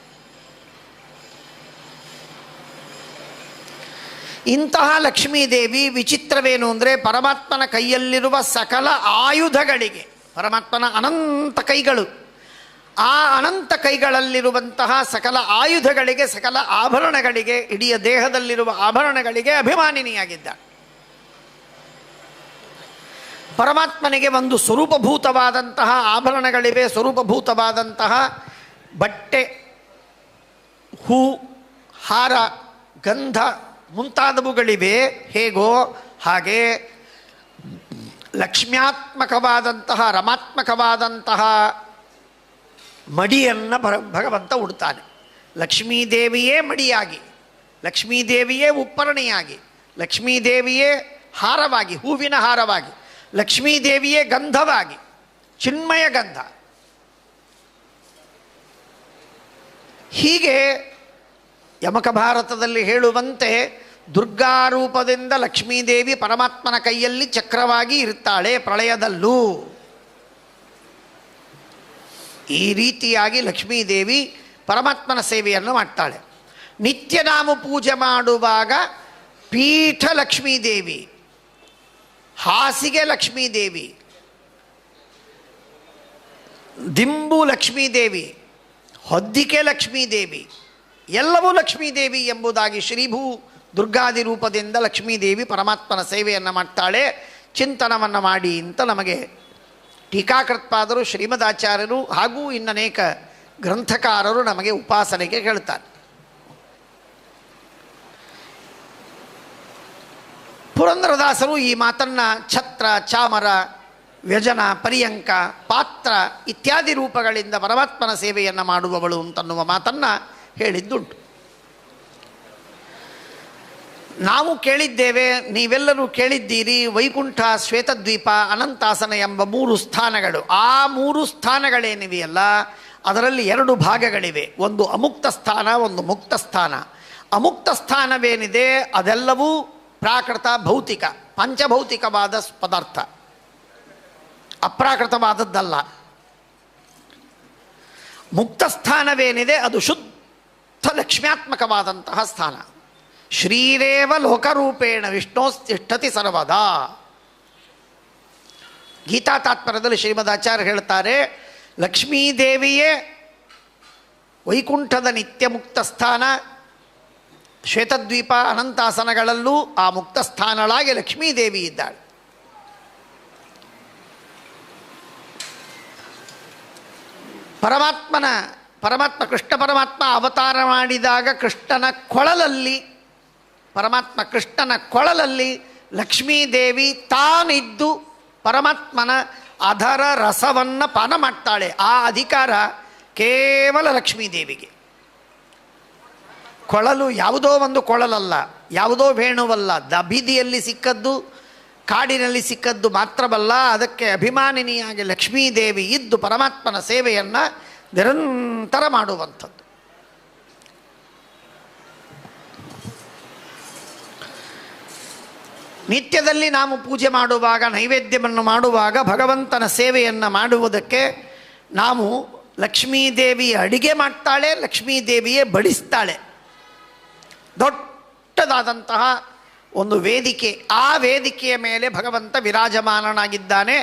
ಇಂತಹ ಲಕ್ಷ್ಮೀದೇವಿ ವಿಚಿತ್ರವೇನು ಅಂದರೆ, ಪರಮಾತ್ಮನ ಕೈಯಲ್ಲಿರುವ ಸಕಲ ಆಯುಧಗಳಿಗೆ, ಪರಮಾತ್ಮನ ಅನಂತ ಕೈಗಳು, ಆ ಅನಂತ ಕೈಗಳಲ್ಲಿರುವಂತಹ ಸಕಲ ಆಯುಧಗಳಿಗೆ, ಸಕಲ ಆಭರಣಗಳಿಗೆ, ಇಡೀ ದೇಹದಲ್ಲಿರುವ ಆಭರಣಗಳಿಗೆ ಅಭಿಮಾನಿನಿಯಾಗಿದ್ದ. ಪರಮಾತ್ಮನಿಗೆ ಒಂದು ಸ್ವರೂಪಭೂತವಾದಂತಹ ಆಭರಣಗಳಿವೆ, ಸ್ವರೂಪಭೂತವಾದಂತಹ ಬಟ್ಟೆ, ಹೂ, ಹಾರ, ಗಂಧ ಮುಂತಾದವುಗಳಿವೆ. ಹೇಗೋ ಹಾಗೆ ಲಕ್ಷ್ಮ್ಯಾತ್ಮಕವಾದಂತಹ, ರಮಾತ್ಮಕವಾದಂತಹ ಮಡಿಯನ್ನು ಭಗವಂತ ಉಡ್ತಾನೆ. ಲಕ್ಷ್ಮೀದೇವಿಯೇ ಮಡಿಯಾಗಿ, ಲಕ್ಷ್ಮೀದೇವಿಯೇ ಉಪ್ಪರಣೆಯಾಗಿ, ಲಕ್ಷ್ಮೀದೇವಿಯೇ ಹಾರವಾಗಿ, ಹೂವಿನ ಹಾರವಾಗಿ, ಲಕ್ಷ್ಮೀದೇವಿಯೇ ಗಂಧವಾಗಿ, ಚಿನ್ಮಯ ಗಂಧ. ಹೀಗೆ ಯಮಕ ಭಾರತದಲ್ಲಿ ಹೇಳುವಂತೆ ದುರ್ಗಾರೂಪದಿಂದ ಲಕ್ಷ್ಮೀದೇವಿ ಪರಮಾತ್ಮನ ಕೈಯಲ್ಲಿ ಚಕ್ರವಾಗಿ ಇರ್ತಾಳೆ ಪ್ರಳಯದಲ್ಲೂ. ಈ ರೀತಿಯಾಗಿ ಲಕ್ಷ್ಮೀದೇವಿ ಪರಮಾತ್ಮನ ಸೇವೆಯನ್ನು ಮಾಡ್ತಾಳೆ. ನಿತ್ಯನಾಮ ಪೂಜೆ ಮಾಡುವಾಗ ಪೀಠ ಲಕ್ಷ್ಮೀದೇವಿ, ಹಾಸಿಗೆ ಲಕ್ಷ್ಮೀದೇವಿ, ದಿಂಬು ಲಕ್ಷ್ಮೀದೇವಿ, ಹೊದ್ದಿಕೆ ಲಕ್ಷ್ಮೀದೇವಿ, ಎಲ್ಲವೂ ಲಕ್ಷ್ಮೀದೇವಿ ಎಂಬುದಾಗಿ ಶ್ರೀಭೂ ದುರ್ಗಾದಿ ರೂಪದಿಂದ ಲಕ್ಷ್ಮೀದೇವಿ ಪರಮಾತ್ಮನ ಸೇವೆಯನ್ನು ಮಾಡ್ತಾಳೆ. ಚಿಂತನವನ್ನು ಮಾಡಿ ಅಂತ ನಮಗೆ ಟೀಕಾಕೃತ್ಪಾದರು ಶ್ರೀಮದಾಚಾರ್ಯರು ಹಾಗೂ ಇನ್ನನೇಕ ಗ್ರಂಥಕಾರರು ನಮಗೆ ಉಪಾಸನೆಗೆ ಹೇಳ್ತಾರೆ. ಪುರಂದರದಾಸರು ಈ ಮಾತನ್ನು ಛತ್ರ, ಚಾಮರ, ವ್ಯಜನ, ಪರ್ಯಂಕ, ಪಾತ್ರ ಇತ್ಯಾದಿ ರೂಪಗಳಿಂದ ಪರಮಾತ್ಮನ ಸೇವೆಯನ್ನು ಮಾಡುವವಳು ಅಂತನ್ನುವ ಮಾತನ್ನು ಹೇಳಿದ್ದುಂಟು. ನಾವು ಕೇಳಿದ್ದೇವೆ, ನೀವೆಲ್ಲರೂ ಕೇಳಿದ್ದೀರಿ, ವೈಕುಂಠ, ಶ್ವೇತದ್ವೀಪ, ಅನಂತಾಸನ ಎಂಬ 3 ಸ್ಥಾನಗಳು. ಆ 3 ಸ್ಥಾನಗಳೇನಿವೆಯಲ್ಲ ಅದರಲ್ಲಿ 2 ಭಾಗಗಳಿವೆ. ಒಂದು ಅಮುಕ್ತ ಸ್ಥಾನ, ಒಂದು ಮುಕ್ತ ಸ್ಥಾನ. ಅಮುಕ್ತ ಸ್ಥಾನವೇನಿದೆ ಅದೆಲ್ಲವೂ ಪ್ರಾಕೃತ, ಭೌತಿಕ, ಪಂಚಭೌತಿಕವಾದ ಪದಾರ್ಥ, ಅಪ್ರಾಕೃತವಾದದ್ದಲ್ಲ. ಮುಕ್ತ ಸ್ಥಾನವೇನಿದೆ ಅದು ಶುದ್ಧ ಲಕ್ಷ್ಮ್ಯಾತ್ಮಕವಾದಂತಹ ಸ್ಥಾನ. ಶ್ರೀರೇವ ಲೋಕರೂಪೇಣ ವಿಷ್ಣೋಸ್ತಿಷ್ಠತಿ ಸರ್ವದಾ. ಗೀತಾ ತಾತ್ಪರ್ಯದಲ್ಲಿ ಶ್ರೀಮದಾಚಾರ್ಯ ಹೇಳ್ತಾರೆ, ಲಕ್ಷ್ಮೀದೇವಿಯೇ ವೈಕುಂಠದ ನಿತ್ಯ ಮುಕ್ತ ಸ್ಥಾನ, ಶ್ವೇತದ್ವೀಪ, ಅನಂತಾಸನಗಳಲ್ಲೂ ಆ ಮುಕ್ತ ಸ್ಥಾನಳಾಗಿ ಲಕ್ಷ್ಮೀದೇವಿ ಇದ್ದಾಳೆ. ಪರಮಾತ್ಮ ಕೃಷ್ಣ ಪರಮಾತ್ಮ ಅವತಾರ ಮಾಡಿದಾಗ ಕೃಷ್ಣನ ಕೊಳಲಲ್ಲಿ ಲಕ್ಷ್ಮೀದೇವಿ ತಾನಿದ್ದು ಪರಮಾತ್ಮನ ಅಧರ ರಸವನ್ನು ಪಾನ ಮಾಡ್ತಾಳೆ. ಆ ಅಧಿಕಾರ ಕೇವಲ ಲಕ್ಷ್ಮೀದೇವಿಗೆ. ಕೊಳಲು ಯಾವುದೋ ಒಂದು ಕೊಳಲಲ್ಲ, ಯಾವುದೋ ವೇಣುವಲ್ಲ, ಬೀದಿಯಲ್ಲಿ ಸಿಕ್ಕದ್ದು, ಕಾಡಿನಲ್ಲಿ ಸಿಕ್ಕದ್ದು ಮಾತ್ರವಲ್ಲ. ಅದಕ್ಕೆ ಅಭಿಮಾನಿನಿಯಾಗಿ ಲಕ್ಷ್ಮೀದೇವಿ ಇದ್ದು ಪರಮಾತ್ಮನ ಸೇವೆಯನ್ನು ನಿರಂತರ ಮಾಡುವಂಥದ್ದು. ನಿತ್ಯದಲ್ಲಿ ನಾವು ಪೂಜೆ ಮಾಡುವಾಗ, ನೈವೇದ್ಯವನ್ನು ಮಾಡುವಾಗ, ಭಗವಂತನ ಸೇವೆಯನ್ನು ಮಾಡುವುದಕ್ಕೆ ನಾವು ಲಕ್ಷ್ಮೀದೇವಿಯ ಅಡಿಗೆ ಮಾಡ್ತಾಳೆ, ಲಕ್ಷ್ಮೀದೇವಿಯೇ ಬಡಿಸ್ತಾಳೆ. ದೊಡ್ಡದಾದಂತಹ ಒಂದು ವೇದಿಕೆ, ಆ ವೇದಿಕೆಯ ಮೇಲೆ ಭಗವಂತ ವಿರಾಜಮಾನನಾಗಿದ್ದಾನೆ.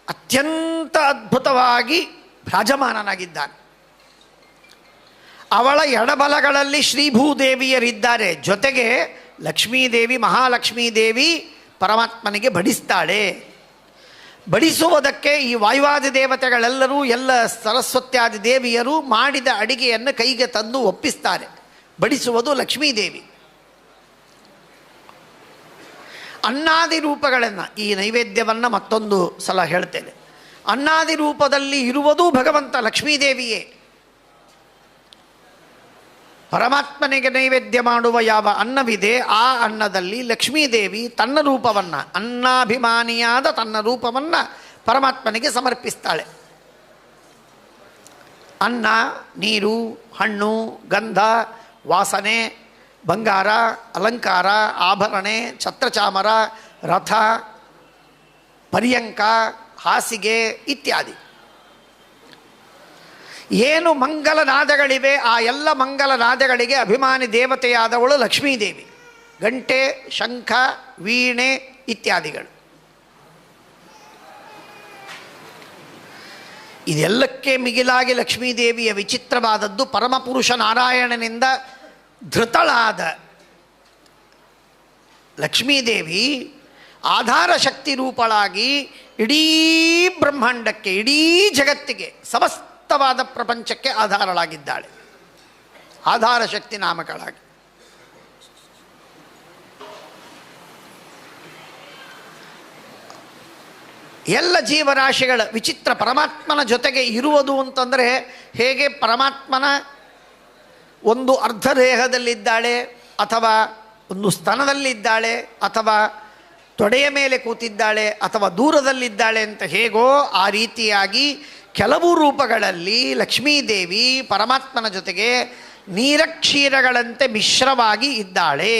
ಅತ್ಯಂತ ಅದ್ಭುತವಾಗಿ ವಿರಾಜಮಾನನಾಗಿದ್ದಾನೆ. ಅವಳ ಎಡಬಲಗಳಲ್ಲಿ ಶ್ರೀಭೂದೇವಿಯರಿದ್ದಾರೆ. ಜೊತೆಗೆ ಲಕ್ಷ್ಮೀದೇವಿ, ಮಹಾಲಕ್ಷ್ಮೀದೇವಿ ಪರಮಾತ್ಮನಿಗೆ ಬಡಿಸ್ತಾಳೆ. ಬಡಿಸುವುದಕ್ಕೆ ಈ ವಾಯುವಾದಿ ದೇವತೆಗಳೆಲ್ಲರೂ, ಎಲ್ಲ ಸರಸ್ವತ್ಯಾದಿ ದೇವಿಯರು ಮಾಡಿದ ಅಡಿಗೆಯನ್ನು ಕೈಗೆ ತಂದು ಒಪ್ಪಿಸ್ತಾರೆ. ಬಡಿಸುವುದು ಲಕ್ಷ್ಮೀದೇವಿ. ಅನ್ನಾದಿ ರೂಪಗಳನ್ನು, ಈ ನೈವೇದ್ಯವನ್ನು ಮತ್ತೊಂದು ಸಲ ಹೇಳ್ತೇನೆ, ಅನ್ನಾದಿ ರೂಪದಲ್ಲಿ ಇರುವುದೂ ಭಗವಂತ ಲಕ್ಷ್ಮೀದೇವಿಯೇ. ಪರಮಾತ್ಮನಿಗೆ ನೈವೇದ್ಯ ಮಾಡುವ ಯಾವ ಅನ್ನವಿದೆ ಆ ಅನ್ನದಲ್ಲಿ ಲಕ್ಷ್ಮೀದೇವಿ ತನ್ನ ರೂಪವನ್ನು, ಅನ್ನಾಭಿಮಾನಿಯಾದ ತನ್ನ ರೂಪವನ್ನು ಪರಮಾತ್ಮನಿಗೆ ಸಮರ್ಪಿಸ್ತಾಳೆ. ಅನ್ನ, ನೀರು, ಹಣ್ಣು, ಗಂಧ, ವಾಸನೆ, ಬಂಗಾರ, ಅಲಂಕಾರ, ಆಭರಣೆ, ಛತ್ರಚಾಮರ, ರಥ, ಪರ್ಯಂಕ, ಹಾಸಿಗೆ ಇತ್ಯಾದಿ ಏನು ಮಂಗಲನಾದಗಳಿವೆ ಆ ಎಲ್ಲ ಮಂಗಲನಾದಗಳಿಗೆ ಅಭಿಮಾನಿ ದೇವತೆಯಾದವಳು ಲಕ್ಷ್ಮೀದೇವಿ. ಗಂಟೆ, ಶಂಖ, ವೀಣೆ ಇತ್ಯಾದಿಗಳು. ಇದೆಲ್ಲಕ್ಕೆ ಮಿಗಿಲಾಗಿ ಲಕ್ಷ್ಮೀದೇವಿಯ ವಿಚಿತ್ರವಾದದ್ದು, ಪರಮಪುರುಷ ನಾರಾಯಣನಿಂದ ಧೃತಳಾದ ಲಕ್ಷ್ಮೀದೇವಿ ಆಧಾರ ಶಕ್ತಿ ರೂಪಳಾಗಿ ಇಡೀ ಬ್ರಹ್ಮಾಂಡಕ್ಕೆ, ಇಡೀ ಜಗತ್ತಿಗೆ, ಸಮಸ್ತವಾದ ಪ್ರಪಂಚಕ್ಕೆ ಆಧಾರಳಾಗಿದ್ದಾಳೆ. ಆಧಾರ ಶಕ್ತಿ ನಾಮಕಳಾಗಿ ಎಲ್ಲ ಜೀವರಾಶಿಗಳ ವಿಚಿತ್ರ ಪರಮಾತ್ಮನ ಜೊತೆಗೆ ಇರುವುದು ಅಂತಂದರೆ, ಹೇಗೆ ಪರಮಾತ್ಮನ ಒಂದು ಅರ್ಧ ದೇಹದಲ್ಲಿದ್ದಾಳೆ, ಅಥವಾ ಒಂದು ಸ್ತನದಲ್ಲಿದ್ದಾಳೆ, ಅಥವಾ ತೊಡೆಯ ಮೇಲೆ ಕೂತಿದ್ದಾಳೆ, ಅಥವಾ ದೂರದಲ್ಲಿದ್ದಾಳೆ ಅಂತ ಹೇಗೋ ಆ ರೀತಿಯಾಗಿ ಕೆಲವು ರೂಪಗಳಲ್ಲಿ ಲಕ್ಷ್ಮೀದೇವಿ ಪರಮಾತ್ಮನ ಜೊತೆಗೆ ನೀರಕ್ಷೀರಗಳಂತೆ ಮಿಶ್ರವಾಗಿ ಇದ್ದಾಳೆ.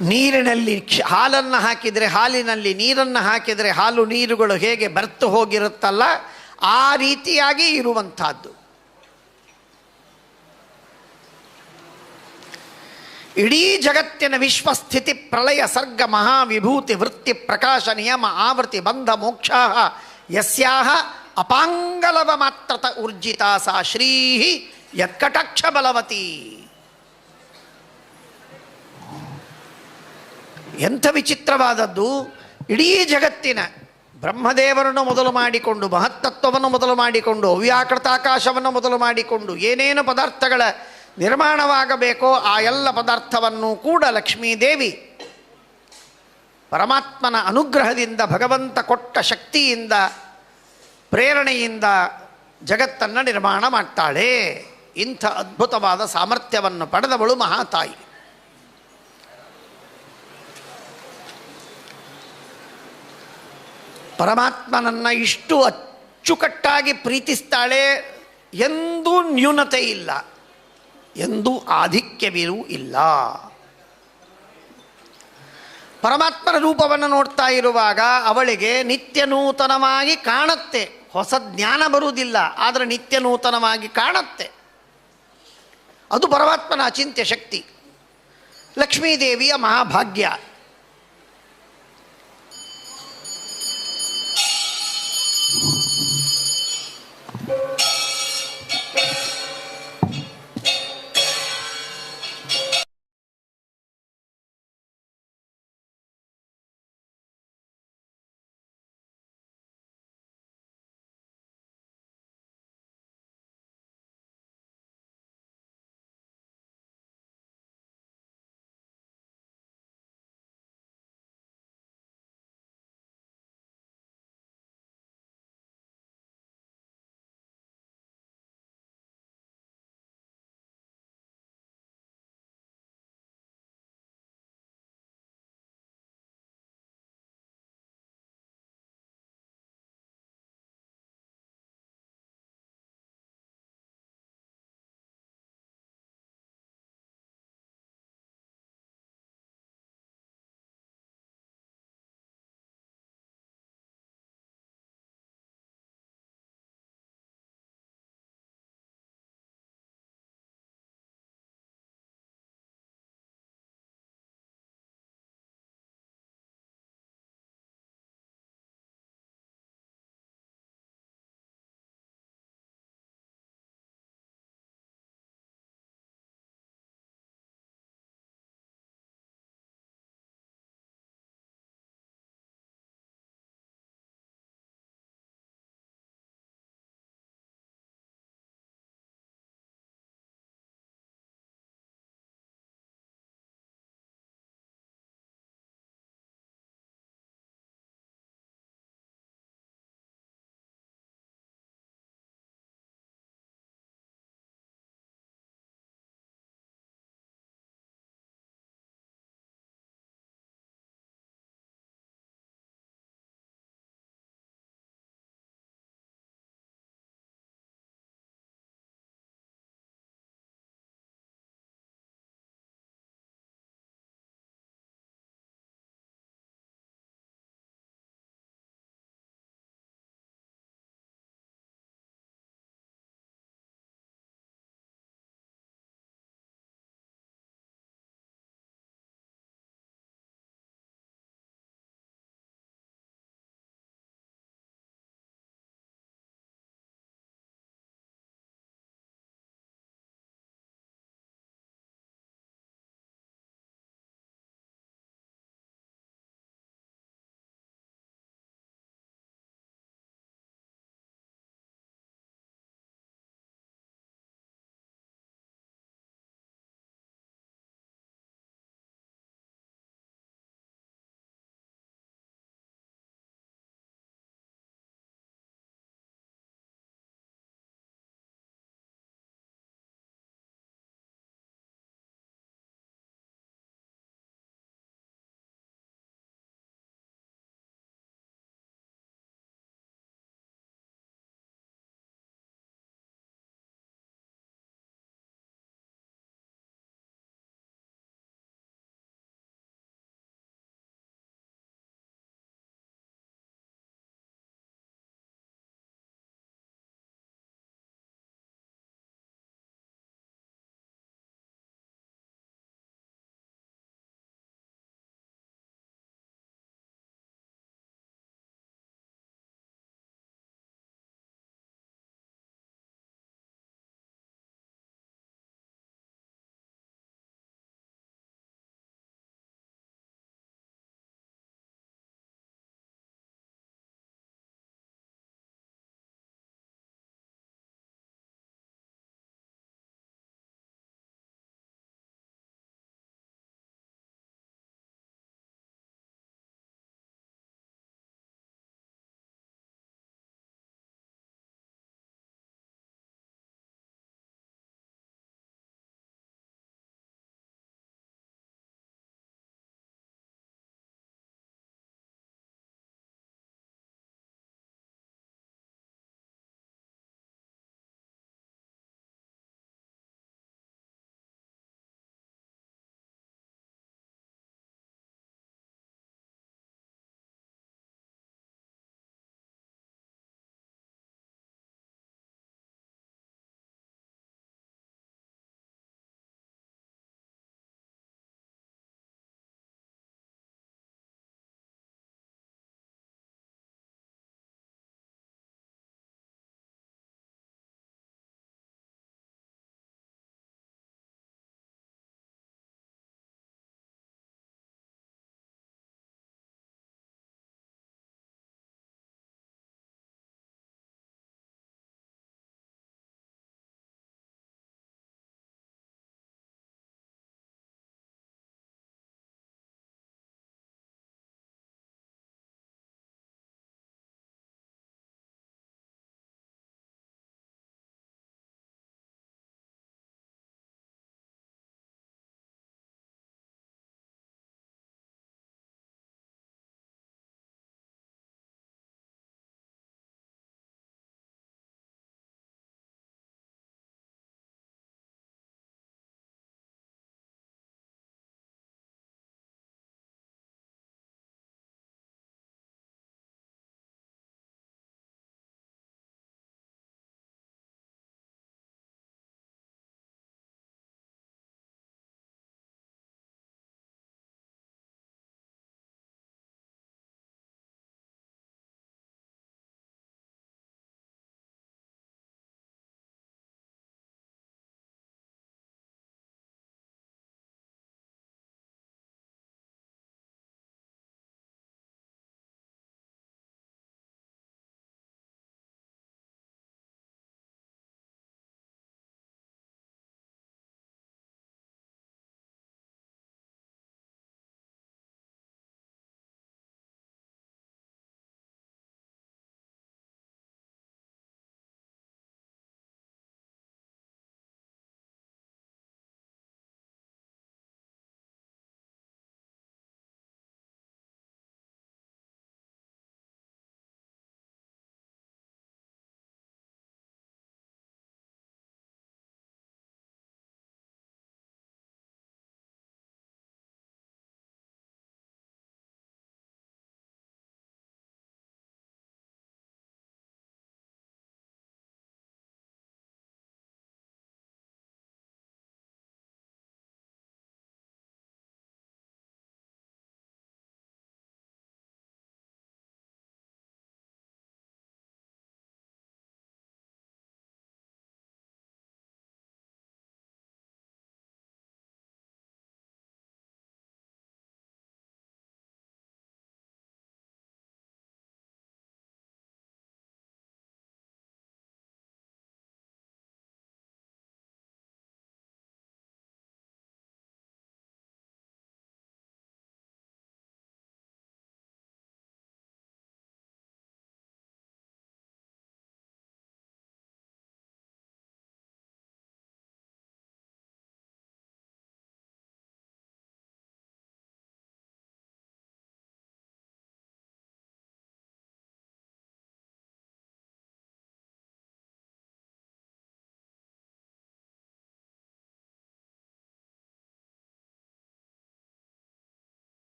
ನೀರಿನಲ್ಲಿ ಹಾಲನ್ನು ಹಾಕಿದರೆ ಹಾಲಿನಲ್ಲಿ ನೀರನ್ನು ಹಾಕಿದರೆ ಹಾಲು ನೀರುಗಳು ಹೇಗೆ ಬೆರೆತು ಹೋಗಿರುತ್ತಲ್ಲ ಆ ರೀತಿಯಾಗಿ ಇರುವಂಥದ್ದು. ಇಡೀ ಜಗತ್ತಿನ ವಿಶ್ವಸ್ಥಿತಿ ಪ್ರಳಯ ಸರ್ಗ ಮಹಾವಿಭೂತಿ ವೃತ್ತಿ ಪ್ರಕಾಶ ನಿಯಮ ಆವೃತ್ತಿ ಬಂಧ ಮೋಕ್ಷ ಯಸ್ಯಾಹ ಅಪಾಂಗಲವ ಮಾತ್ರತ ಊರ್ಜಿತ ಸಾ ಶ್ರೀ ಯತ್ಕಟಾಕ್ಷ ಬಲವತಿ. ಎಂಥ ವಿಚಿತ್ರವಾದದ್ದು! ಇಡೀ ಜಗತ್ತಿನ ಬ್ರಹ್ಮದೇವರನ್ನು ಮೊದಲು ಮಾಡಿಕೊಂಡು, ಮಹತ್ತತ್ವವನ್ನು ಮೊದಲು ಮಾಡಿಕೊಂಡು, ಅವ್ಯಾಕೃತ ಆಕಾಶವನ್ನು ಮೊದಲು ಮಾಡಿಕೊಂಡು, ಏನೇನು ಪದಾರ್ಥಗಳ ನಿರ್ಮಾಣವಾಗಬೇಕೋ ಆ ಎಲ್ಲ ಪದಾರ್ಥವನ್ನು ಕೂಡ ಲಕ್ಷ್ಮೀದೇವಿ ಪರಮಾತ್ಮನ ಅನುಗ್ರಹದಿಂದ, ಭಗವಂತ ಕೊಟ್ಟ ಶಕ್ತಿಯಿಂದ, ಪ್ರೇರಣೆಯಿಂದ ಜಗತ್ತನ್ನು ನಿರ್ಮಾಣ ಮಾಡ್ತಾಳೆ. ಇಂಥ ಅದ್ಭುತವಾದ ಸಾಮರ್ಥ್ಯವನ್ನು ಪಡೆದವಳು ಮಹಾತಾಯಿ. ಪರಮಾತ್ಮನನ್ನು ಇಷ್ಟು ಅಚ್ಚುಕಟ್ಟಾಗಿ ಪ್ರೀತಿಸ್ತಾಳೆ. ಎಂದೂ ನ್ಯೂನತೆ ಇಲ್ಲ, ಎಂದೂ ಆಧಿಕ್ಯವಿರೂ ಇಲ್ಲ. ಪರಮಾತ್ಮನ ರೂಪವನ್ನು ನೋಡ್ತಾ ಇರುವಾಗ ಅವಳಿಗೆ ನಿತ್ಯ ನೂತನವಾಗಿ ಕಾಣುತ್ತೆ. ಹೊಸ ಜ್ಞಾನ ಬರುವುದಿಲ್ಲ, ಆದರೆ ನಿತ್ಯ ನೂತನವಾಗಿ ಕಾಣುತ್ತೆ. ಅದು ಪರಮಾತ್ಮನ ಅಚಿಂತ್ಯ ಶಕ್ತಿ, ಲಕ್ಷ್ಮೀದೇವಿಯ ಮಹಾಭಾಗ್ಯ.